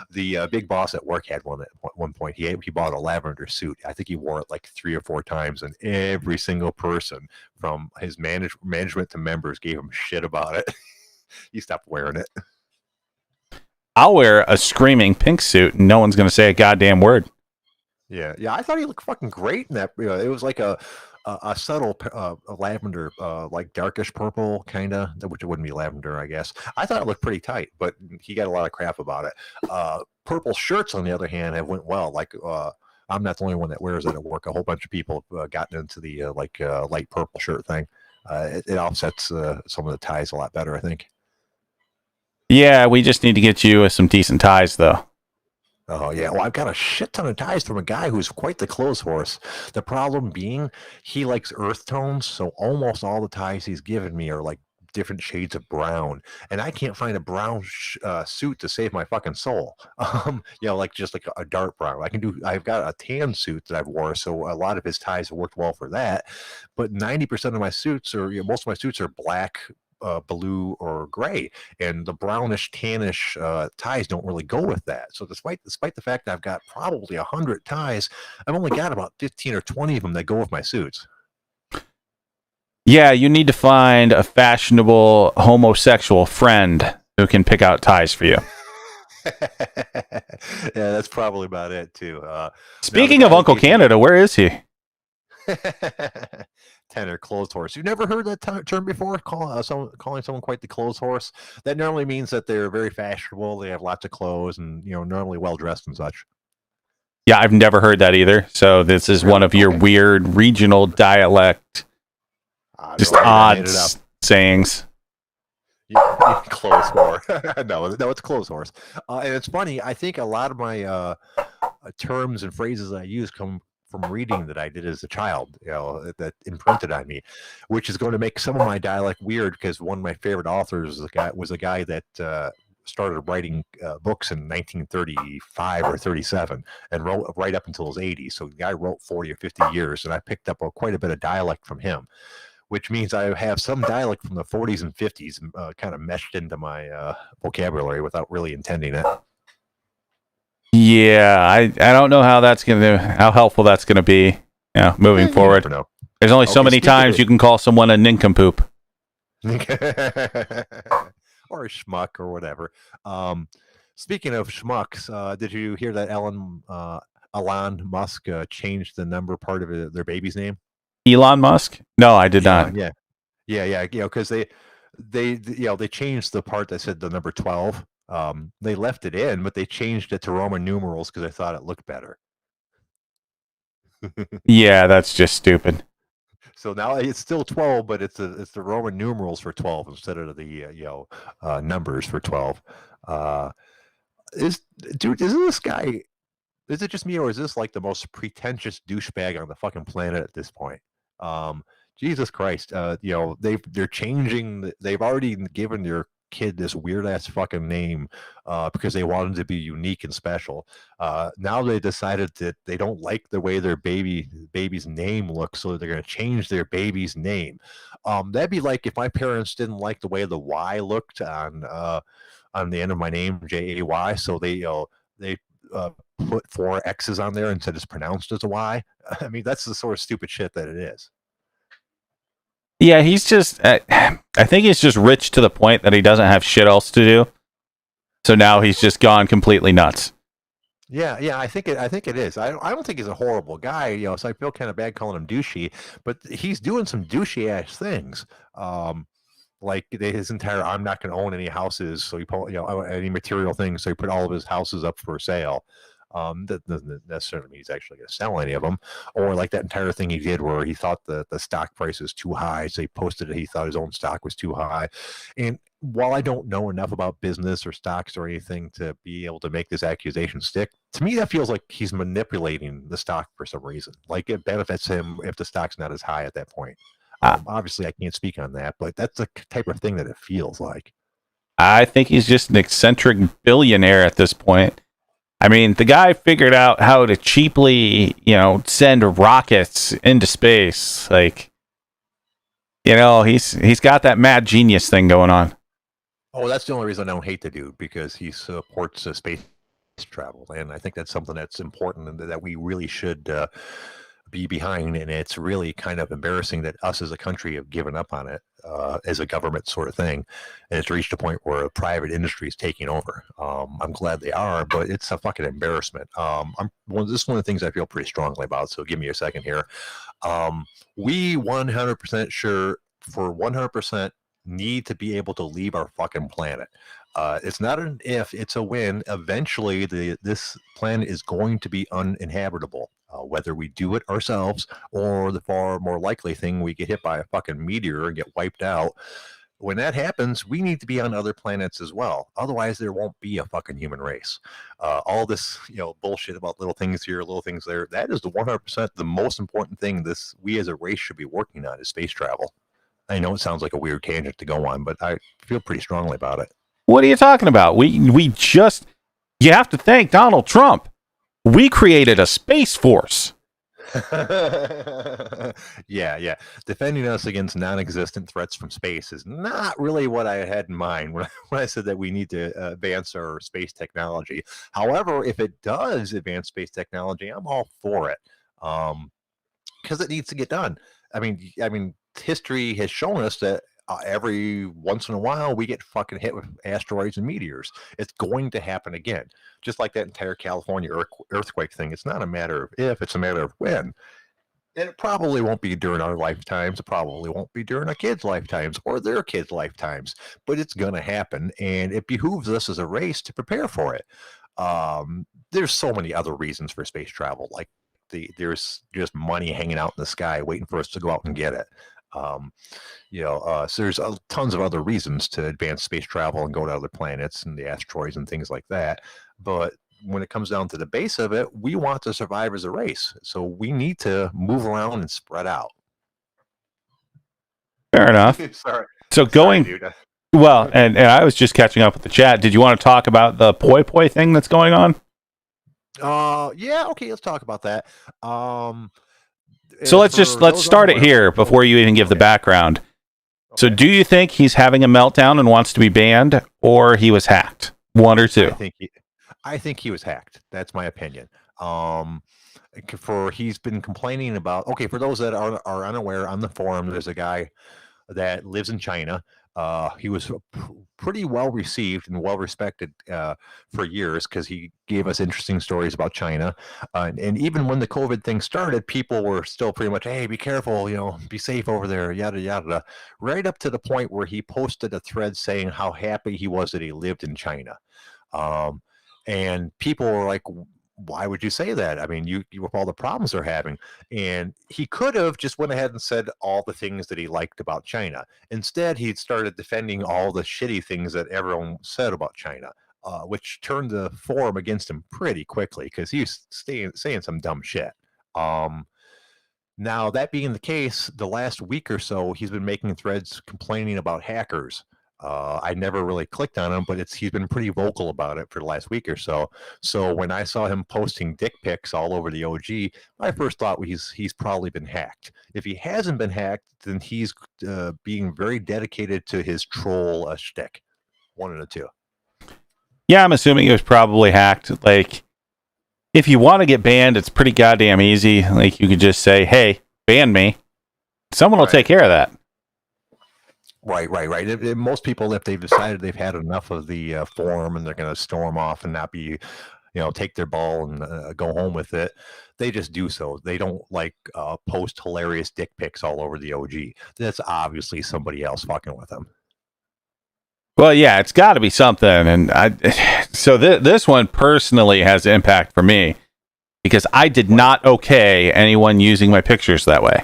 The big boss at work had one at one point. He bought a lavender suit. I think he wore it like 3 or 4 times, and every single person from his management to members gave him shit about it. He stopped wearing it. I'll wear a screaming pink suit and no one's going to say a goddamn word. Yeah. I thought he looked fucking great in that. It was like a subtle lavender, like darkish purple, kind of, which it wouldn't be lavender, I guess. I thought it looked pretty tight, but he got a lot of crap about it. Purple shirts, on the other hand, have went well. Like, I'm not the only one that wears it at work. A whole bunch of people have gotten into the light purple shirt thing. It offsets some of the ties a lot better, I think. Yeah, we just need to get you some decent ties, though. Oh, yeah. Well, I've got a shit ton of ties from a guy who's quite the clothes horse. The problem being, he likes earth tones, so almost all the ties he's given me are like different shades of brown, and I can't find a brown suit to save my fucking soul. Just like a dark brown. I've got a tan suit that I've worn, so a lot of his ties have worked well for that. But 90% of my suits most of my suits are black, blue, or gray, and the brownish tannish ties don't really go with that. So despite the fact that I've got probably 100 ties, I've only got about 15 or 20 of them that go with my suits. Yeah, you need to find a fashionable homosexual friend who can pick out ties for you. Yeah, that's probably about it too. Speaking of Uncle Canada, where is he? Tenor, clothes horse. You've never heard that term before? Calling someone quite the clothes horse? That normally means that they're very fashionable. They have lots of clothes, and normally well dressed and such. Yeah, I've never heard that either. So this is one of your weird regional dialect, just odd sayings. Clothes horse. No, it's clothes horse. And it's funny. I think a lot of my terms and phrases I use come from reading that I did as a child, that imprinted on me, which is going to make some of my dialect weird, because one of my favorite authors was a guy that started writing books in 1935 or 37 and wrote right up until his 80s. So the guy wrote 40 or 50 years, and I picked up quite a bit of dialect from him, which means I have some dialect from the 40s and 50s kind of meshed into my vocabulary without really intending it. Yeah, I don't know how helpful that's gonna be. Moving forward. There's only so many times you can call someone a nincompoop. Or a schmuck or whatever. Speaking of schmucks, did you hear that Elon Musk changed the number part of their baby's name? Elon Musk? No, I did not. Yeah. Because they changed the part that said the number 12. They left it in, but they changed it to Roman numerals because they thought it looked better. Yeah, that's just stupid. So now it's still 12, but it's the Roman numerals for 12 instead of the numbers for 12. Is this guy? Is it just me, or is this like the most pretentious douchebag on the fucking planet at this point? Jesus Christ! They're changing. They've already given their kid this weird ass fucking name because they wanted to be unique and special. Now they decided that they don't like the way their baby's name looks, so they're going to change their baby's name. That'd be like if my parents didn't like the way the Y looked on the end of my name, Jay, so they put 4 X's on there instead it's pronounced as a Y. I mean, that's the sort of stupid shit that it is. Yeah, he's just. I think he's just rich to the point that he doesn't have shit else to do. So now he's just gone completely nuts. Yeah, I think it is. I don't think he's a horrible guy, so I feel kind of bad calling him douchey, but he's doing some douchey ass things. Like his entire, I'm not going to own any houses, so he put, any material things, so he put all of his houses up for sale. That doesn't necessarily mean he's actually going to sell any of them. Or like that entire thing he did where he thought the stock price was too high, so he posted it. He thought his own stock was too high. And while I don't know enough about business or stocks or anything to be able to make this accusation stick, to me that feels like he's manipulating the stock for some reason. Like it benefits him if the stock's not as high at that point. Obviously, I can't speak on that, but that's the type of thing that it feels like. I think he's just an eccentric billionaire at this point. I mean, the guy figured out how to cheaply, send rockets into space. Like, he's got that mad genius thing going on. Oh, that's the only reason I don't hate the dude, because he supports space travel, and I think that's something that's important and that we really should be behind. And it's really kind of embarrassing that us as a country have given up on it as a government sort of thing, and it's reached a point where private industry is taking over. I'm glad they are, but it's a fucking embarrassment. This is one of the things I feel pretty strongly about, so give me a second here. We 100% sure, for 100%, need to be able to leave our fucking planet. It's not an if, it's a when. Eventually, this planet is going to be uninhabitable, whether we do it ourselves or the far more likely thing, we get hit by a fucking meteor and get wiped out. When that happens, we need to be on other planets as well. Otherwise, there won't be a fucking human race. All this, bullshit about little things here, little things there, that is the 100% the most important thing we as a race should be working on, is space travel. I know it sounds like a weird tangent to go on, but I feel pretty strongly about it. What are you talking about? You have to thank Donald Trump. We created a space force. Yeah. Defending us against non-existent threats from space is not really what I had in mind when I said that we need to advance our space technology. However, if it does advance space technology, I'm all for it, because it needs to get done. I mean, history has shown us that every once in a while we get fucking hit with asteroids and meteors. It's going to happen again, just like that entire California earthquake thing. It's not a matter of if, it's a matter of when. And it probably won't be during our lifetimes. It probably won't be during our kids' lifetimes or their kids' lifetimes, but it's going to happen, and it behooves us as a race to prepare for it. There's so many other reasons for space travel, like there's just money hanging out in the sky waiting for us to go out and get it. So there's tons of other reasons to advance space travel and go to other planets and the asteroids and things like that. But when it comes down to the base of it, we want to survive as a race. So we need to move around and spread out. Fair enough. Sorry. So going, dude. Well, and I was just catching up with the chat. Did you want to talk about the poi poi thing that's going on? Yeah. Okay. Let's talk about that. So let's start it here before you even give the background. Okay. So do you think he's having a meltdown and wants to be banned, or he was hacked? One or two? I think he was hacked. That's my opinion. He's been complaining about, for those that are unaware, on the forum, there's a guy that lives in China. He was pretty well received and well respected for years, because he gave us interesting stories about China. And even when the COVID thing started, people were still pretty much, hey, be careful, be safe over there, yada, yada, right up to the point where he posted a thread saying how happy he was that he lived in China. And people were like, why would you say that? I mean, you with all the problems they're having. And he could have just went ahead and said all the things that he liked about China. Instead, he started defending all the shitty things that everyone said about China, which turned the forum against him pretty quickly, because he was saying some dumb shit. Now, that being the case, the last week or so, he's been making threads complaining about hackers. I never really clicked on him, but he's been pretty vocal about it for the last week or so. So when I saw him posting dick pics all over the OG, my first thought was he's probably been hacked. If he hasn't been hacked, then he's being very dedicated to his troll shtick. One of the two. Yeah, I'm assuming he was probably hacked. Like, if you want to get banned, it's pretty goddamn easy. Like, you could just say, "Hey, ban me." Someone will take care of that. Right. Most people, if they've decided they've had enough of the forum and they're going to storm off and not be, take their ball and go home with it, they just do so. They don't post hilarious dick pics all over the OG. That's obviously somebody else fucking with them. Well, yeah, it's got to be something. And this one personally has impact for me because I did not okay anyone using my pictures that way.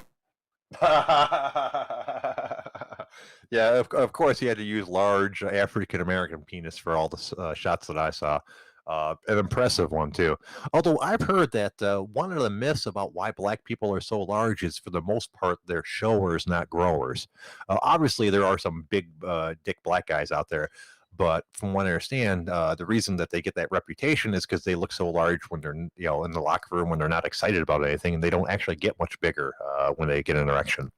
Yeah, of course he had to use large African American penis for all the shots that I saw. An impressive one too. Although I've heard that one of the myths about why black people are so large is, for the most part, they're showers, not growers. Obviously, there are some big dick black guys out there, but from what I understand, the reason that they get that reputation is because they look so large when they're in the locker room, when they're not excited about anything, and they don't actually get much bigger when they get an erection.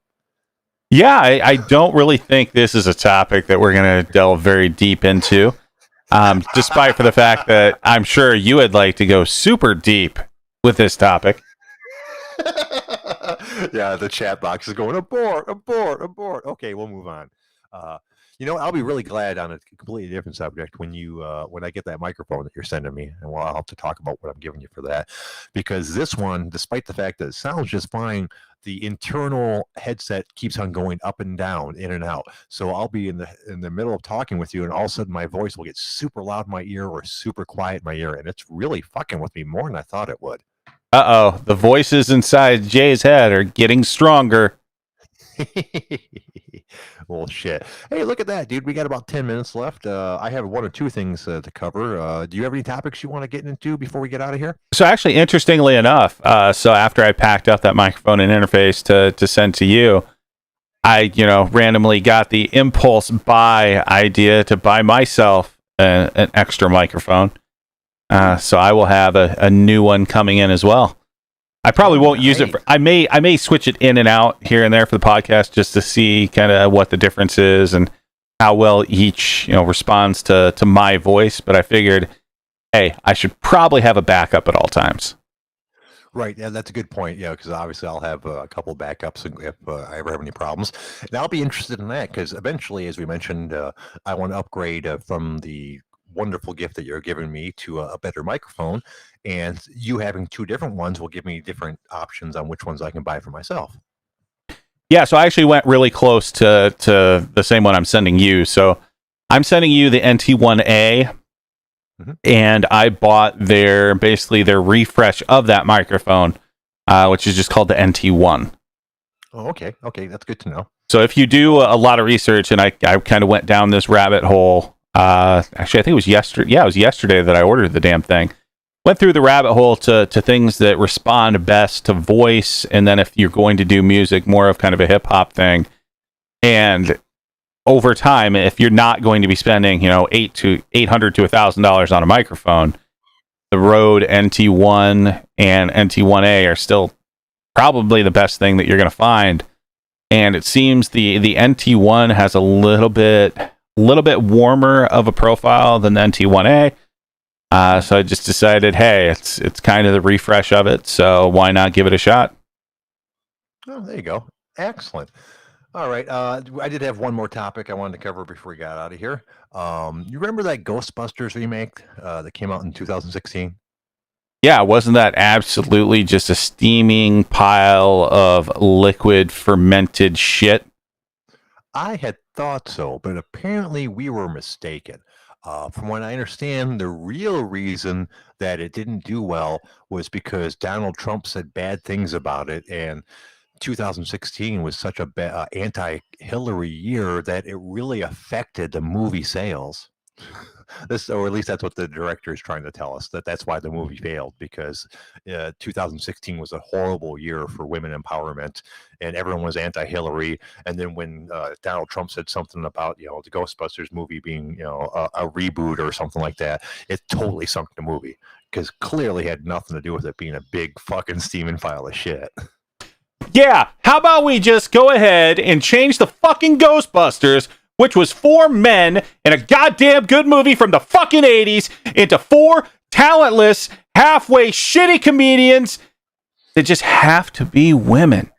Yeah, I don't really think this is a topic that we're going to delve very deep into. Despite for the fact that I'm sure you would like to go super deep with this topic. Yeah, the chat box is going, abort. Okay, we'll move on. I'll be really glad on a completely different subject when I get that microphone that you're sending me, and I'll have to talk about what I'm giving you for that. Because this one, despite the fact that it sounds just fine, the internal headset keeps on going up and down, in and out. So I'll be in the middle of talking with you, and all of a sudden my voice will get super loud in my ear or super quiet in my ear, and it's really fucking with me more than I thought it would. Uh-oh, the voices inside Jay's head are getting stronger. Well, shit. Hey, look at that, dude. We got about 10 minutes left. I have one or two things to cover. Do you have any topics you want to get into before we get out of here? So actually, interestingly enough, so after I packed up that microphone and interface to send to you, I, randomly got the impulse buy idea to buy myself an extra microphone. So I will have a new one coming in as well. I probably won't use it. I may switch it in and out here and there for the podcast just to see kind of what the difference is and how well each responds to my voice. But I figured, hey, I should probably have a backup at all times. Right. Yeah, that's a good point. Yeah, because obviously I'll have a couple backups if I ever have any problems. And I'll be interested in that because eventually, as we mentioned, I want to upgrade from the wonderful gift that you're giving me to a better microphone, and you having two different ones will give me different options on which ones I can buy for myself. Yeah, so I actually went really close to the same one I'm sending you. So I'm sending you the NT1A, and I bought their refresh of that microphone, which is just called the NT1. Oh, okay, that's good to know. So if you do a lot of research, and I kind of went down this rabbit hole. Actually, I think it was yesterday. Yeah, it was yesterday that I ordered the damn thing. Went through the rabbit hole to things that respond best to voice, and then if you're going to do music, more of kind of a hip hop thing. And over time, if you're not going to be spending, $800 to $1,000 on a microphone, the Rode NT1 and NT1A are still probably the best thing that you're going to find. And it seems the NT1 has a little bit warmer of a profile than the NT1A. So I just decided, hey, it's kind of the refresh of it, so why not give it a shot? Oh, there you go. Excellent. All right. I did have one more topic I wanted to cover before we got out of here. You remember that Ghostbusters remake that came out in 2016? Yeah, wasn't that absolutely just a steaming pile of liquid fermented shit? I had thought so, but apparently we were mistaken. From what I understand, the real reason that it didn't do well was because Donald Trump said bad things about it, and 2016 was such a anti-Hillary year that it really affected the movie sales. Or at least that's what the director is trying to tell us, that's why the movie failed, because 2016 was a horrible year for women empowerment, and everyone was anti-Hillary. And then when Donald Trump said something about the Ghostbusters movie being a reboot or something like that, it totally sunk the movie, because clearly had nothing to do with it being a big fucking steaming pile of shit. Yeah, how about we just go ahead and change the fucking Ghostbusters, which was 4 men in a goddamn good movie from the fucking 80s, into 4 talentless, halfway shitty comedians that just have to be women.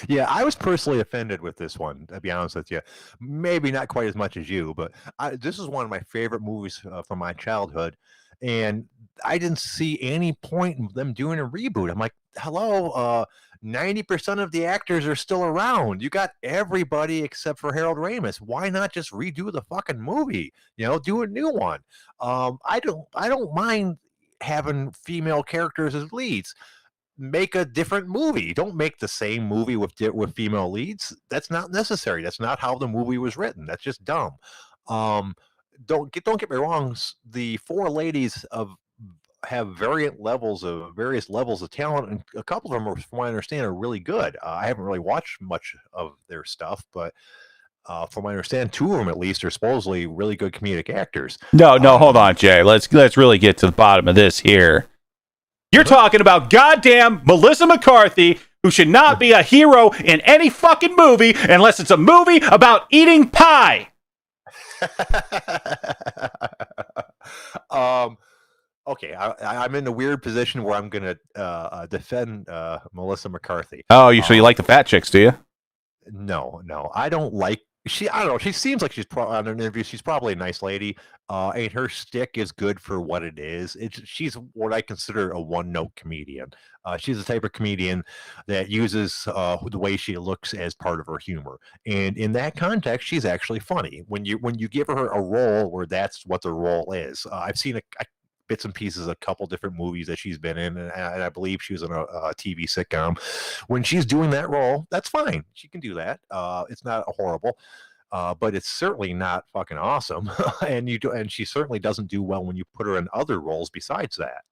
Yeah, I was personally offended with this one, to be honest with you. Maybe not quite as much as you, but this is one of my favorite movies from my childhood. And I didn't see any point in them doing a reboot. I'm like, hello, 90% of the actors are still around. You got everybody except for Harold Ramis. Why not just redo the fucking movie? Do a new one. I don't mind having female characters as leads. Make a different movie. Don't make the same movie with female leads. That's not necessary. That's not how the movie was written. That's just dumb. Don't get me wrong. The four ladies have various levels of talent, and a couple of them, from what I understand, are really good. I haven't really watched much of their stuff, but from what I understand, two of them at least are supposedly really good comedic actors. No, hold on, Jay. Let's really get to the bottom of this here. You're talking about goddamn Melissa McCarthy, who should not be a hero in any fucking movie unless it's a movie about eating pie. Okay, I'm in a weird position where I'm going to defend Melissa McCarthy. Oh, so you like the fat chicks, do you? No, I don't like. I don't know. She seems like she's on an interview. She's probably a nice lady, and her shtick is good for what it is. She's what I consider a one-note comedian. She's the type of comedian that uses the way she looks as part of her humor, and in that context, she's actually funny. When you give her a role where that's what the role is, I've seen bits and pieces of a couple different movies that she's been in, and I believe she was in a TV sitcom. When she's doing that role, that's fine. She can do that. It's not horrible, but it's certainly not fucking awesome. And she certainly doesn't do well when you put her in other roles besides that.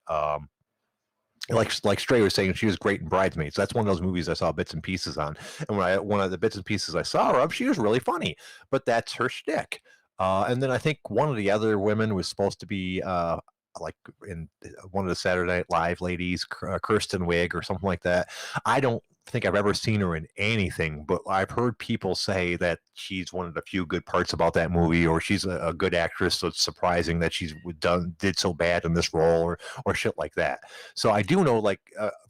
Like Stray was saying, she was great in Bridesmaids. That's one of those movies I saw bits and pieces on. And one of the bits and pieces I saw her of, she was really funny. But that's her shtick. And then I think one of the other women was supposed to be like in one of the Saturday Night Live ladies, Kirsten Wiig or something like that. I don't think I've ever seen her in anything, but I've heard people say that she's one of the few good parts about that movie, or she's a good actress, so it's surprising that she's did so bad in this role, or shit like that. So I do know, like,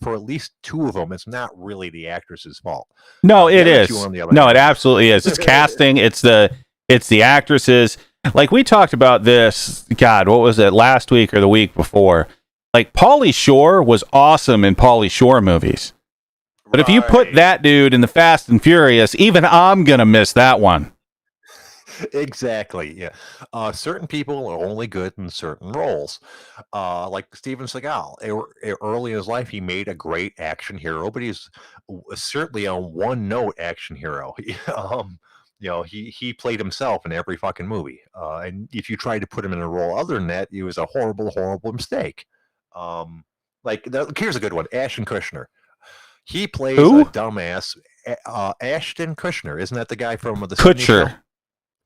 for at least two of them, it's not really the actress's fault. No, it is. No, it absolutely is. It's casting. It's the actresses. Like, we talked about this, God, what was it, last week or the week before? Like, Pauly Shore was awesome in Pauly Shore movies. But if you put that dude in the Fast and Furious, even I'm going to miss that one. Exactly, yeah. Certain people are only good in certain roles. Like Steven Seagal. Early in his life, he made a great action hero, but he's certainly a one-note action hero. He played himself in every fucking movie. And if you tried to put him in a role other than that, it was a horrible, horrible mistake. Here's a good one. Ashton Kutcher. He plays a dumbass. Ashton Kutcher. Isn't that the guy from the Kutcher?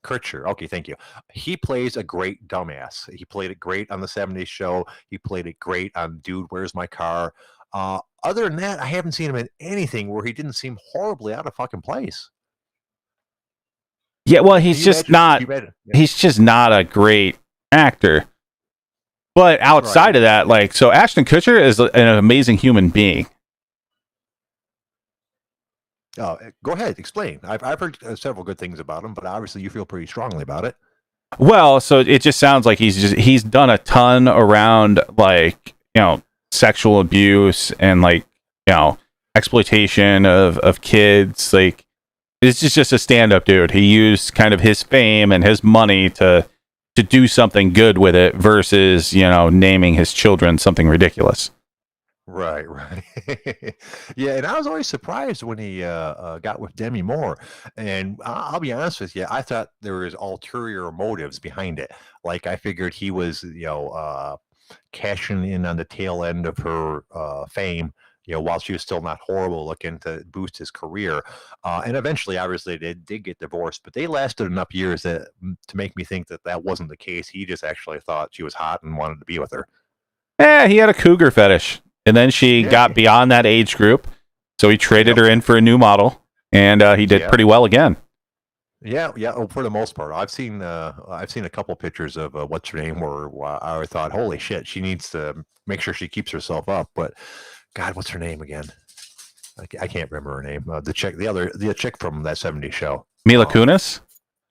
Kutcher. Okay, thank you. He plays a great dumbass. He played it great on the 70s show. He played it great on Dude, Where's My Car? Other than that, I haven't seen him in anything where he didn't seem horribly out of fucking place. Yeah, well, he's just not a great actor. But outside of that, like, so Ashton Kutcher is an amazing human being. Go ahead, explain. I've heard several good things about him, but obviously you feel pretty strongly about it. Well, so it just sounds like he's done a ton around, like, sexual abuse and, like, exploitation of kids. Like, it's just a stand-up dude. He used kind of his fame and his money to do something good with it versus, naming his children something ridiculous. Right. Yeah, and I was always surprised when he got with Demi Moore. And I'll be honest with you, I thought there was ulterior motives behind it. Like, I figured he was, cashing in on the tail end of her fame, while she was still not horrible looking, to boost his career. And eventually, obviously, they did get divorced, but they lasted enough years to make me think that wasn't the case. He just actually thought she was hot and wanted to be with her. Yeah, he had a cougar fetish. And then she got beyond that age group, so he traded her in for a new model, and he did pretty well again. Yeah, yeah. Oh, for the most part, I've seen a couple pictures of what's her name where I thought, holy shit, she needs to make sure she keeps herself up. But God, what's her name again? I can't remember her name. The chick from that '70s show. Mila Kunis.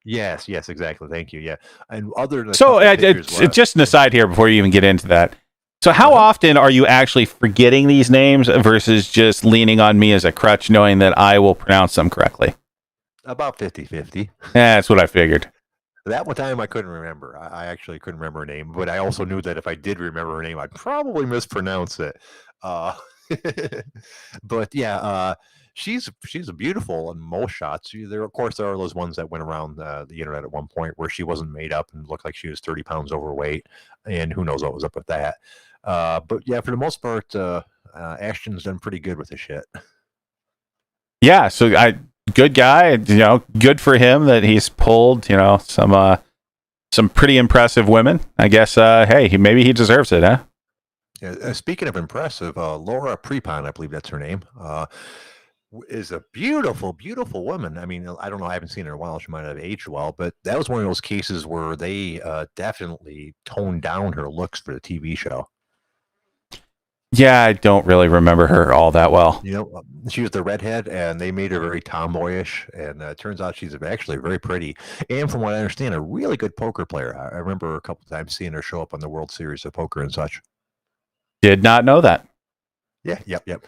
Yes, yes, exactly. Thank you. Yeah, and other than a So couple pictures, it's just an aside here before you even get into that. So how often are you actually forgetting these names versus just leaning on me as a crutch, knowing that I will pronounce them correctly? about 50-50. That's what I figured. That one time I couldn't remember. I actually couldn't remember her name, but I also knew that if I did remember her name, I'd probably mispronounce it. Uh, but yeah, she's beautiful in most shots. There, of course, there are those ones that went around the internet at one point where she wasn't made up and looked like she was 30 pounds overweight, and who knows what was up with that. But yeah, for the most part, Ashton's done pretty good with the shit. Yeah, so good guy, good for him that he's pulled, some pretty impressive women. I guess, hey, maybe he deserves it, huh? Yeah, speaking of impressive, Laura Prepon, I believe that's her name, is a beautiful, beautiful woman. I mean, I don't know, I haven't seen her in a while. She might have aged well, but that was one of those cases where they definitely toned down her looks for the TV show. Yeah, I don't really remember her all that well. She was the redhead, and they made her very tomboyish, and it turns out she's actually very pretty. And from what I understand, a really good poker player. I remember a couple times seeing her show up on the World Series of Poker and such. Did not know that. Yeah, yep.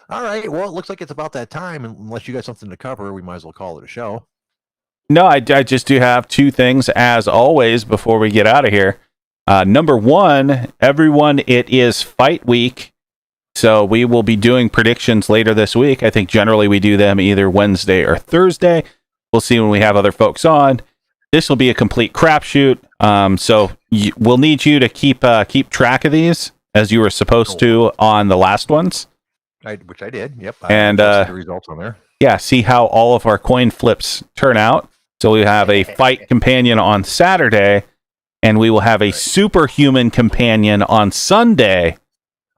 All right, well, it looks like it's about that time. Unless you got something to cover, we might as well call it a show. No, I just do have two things, as always, before we get out of here. Number one, everyone, it is fight week. So we will be doing predictions later this week. I think generally we do them either Wednesday or Thursday. We'll see when we have other folks on. This will be a complete crapshoot. So we'll need you to keep track of these as you were supposed to on the last ones. Which I did. Yep. And the results on there. Yeah, see how all of our coin flips turn out. So we have a fight companion on Saturday, and we will have a superhuman companion on Sunday.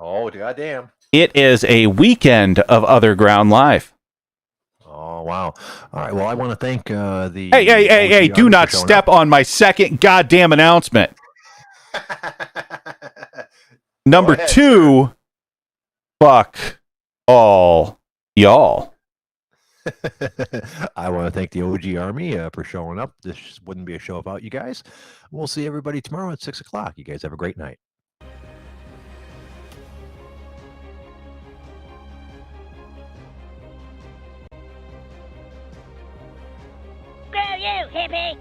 Oh, goddamn. It is a weekend of OtherGround Live. Oh, wow. All right. Well, I want to thank the... Hey, do not step on my second goddamn announcement. Number two, fuck all y'all. I want to thank the OG Army for showing up. This wouldn't be a show without you guys. We'll see everybody tomorrow at 6 o'clock. You guys have a great night. Screw you, hippie!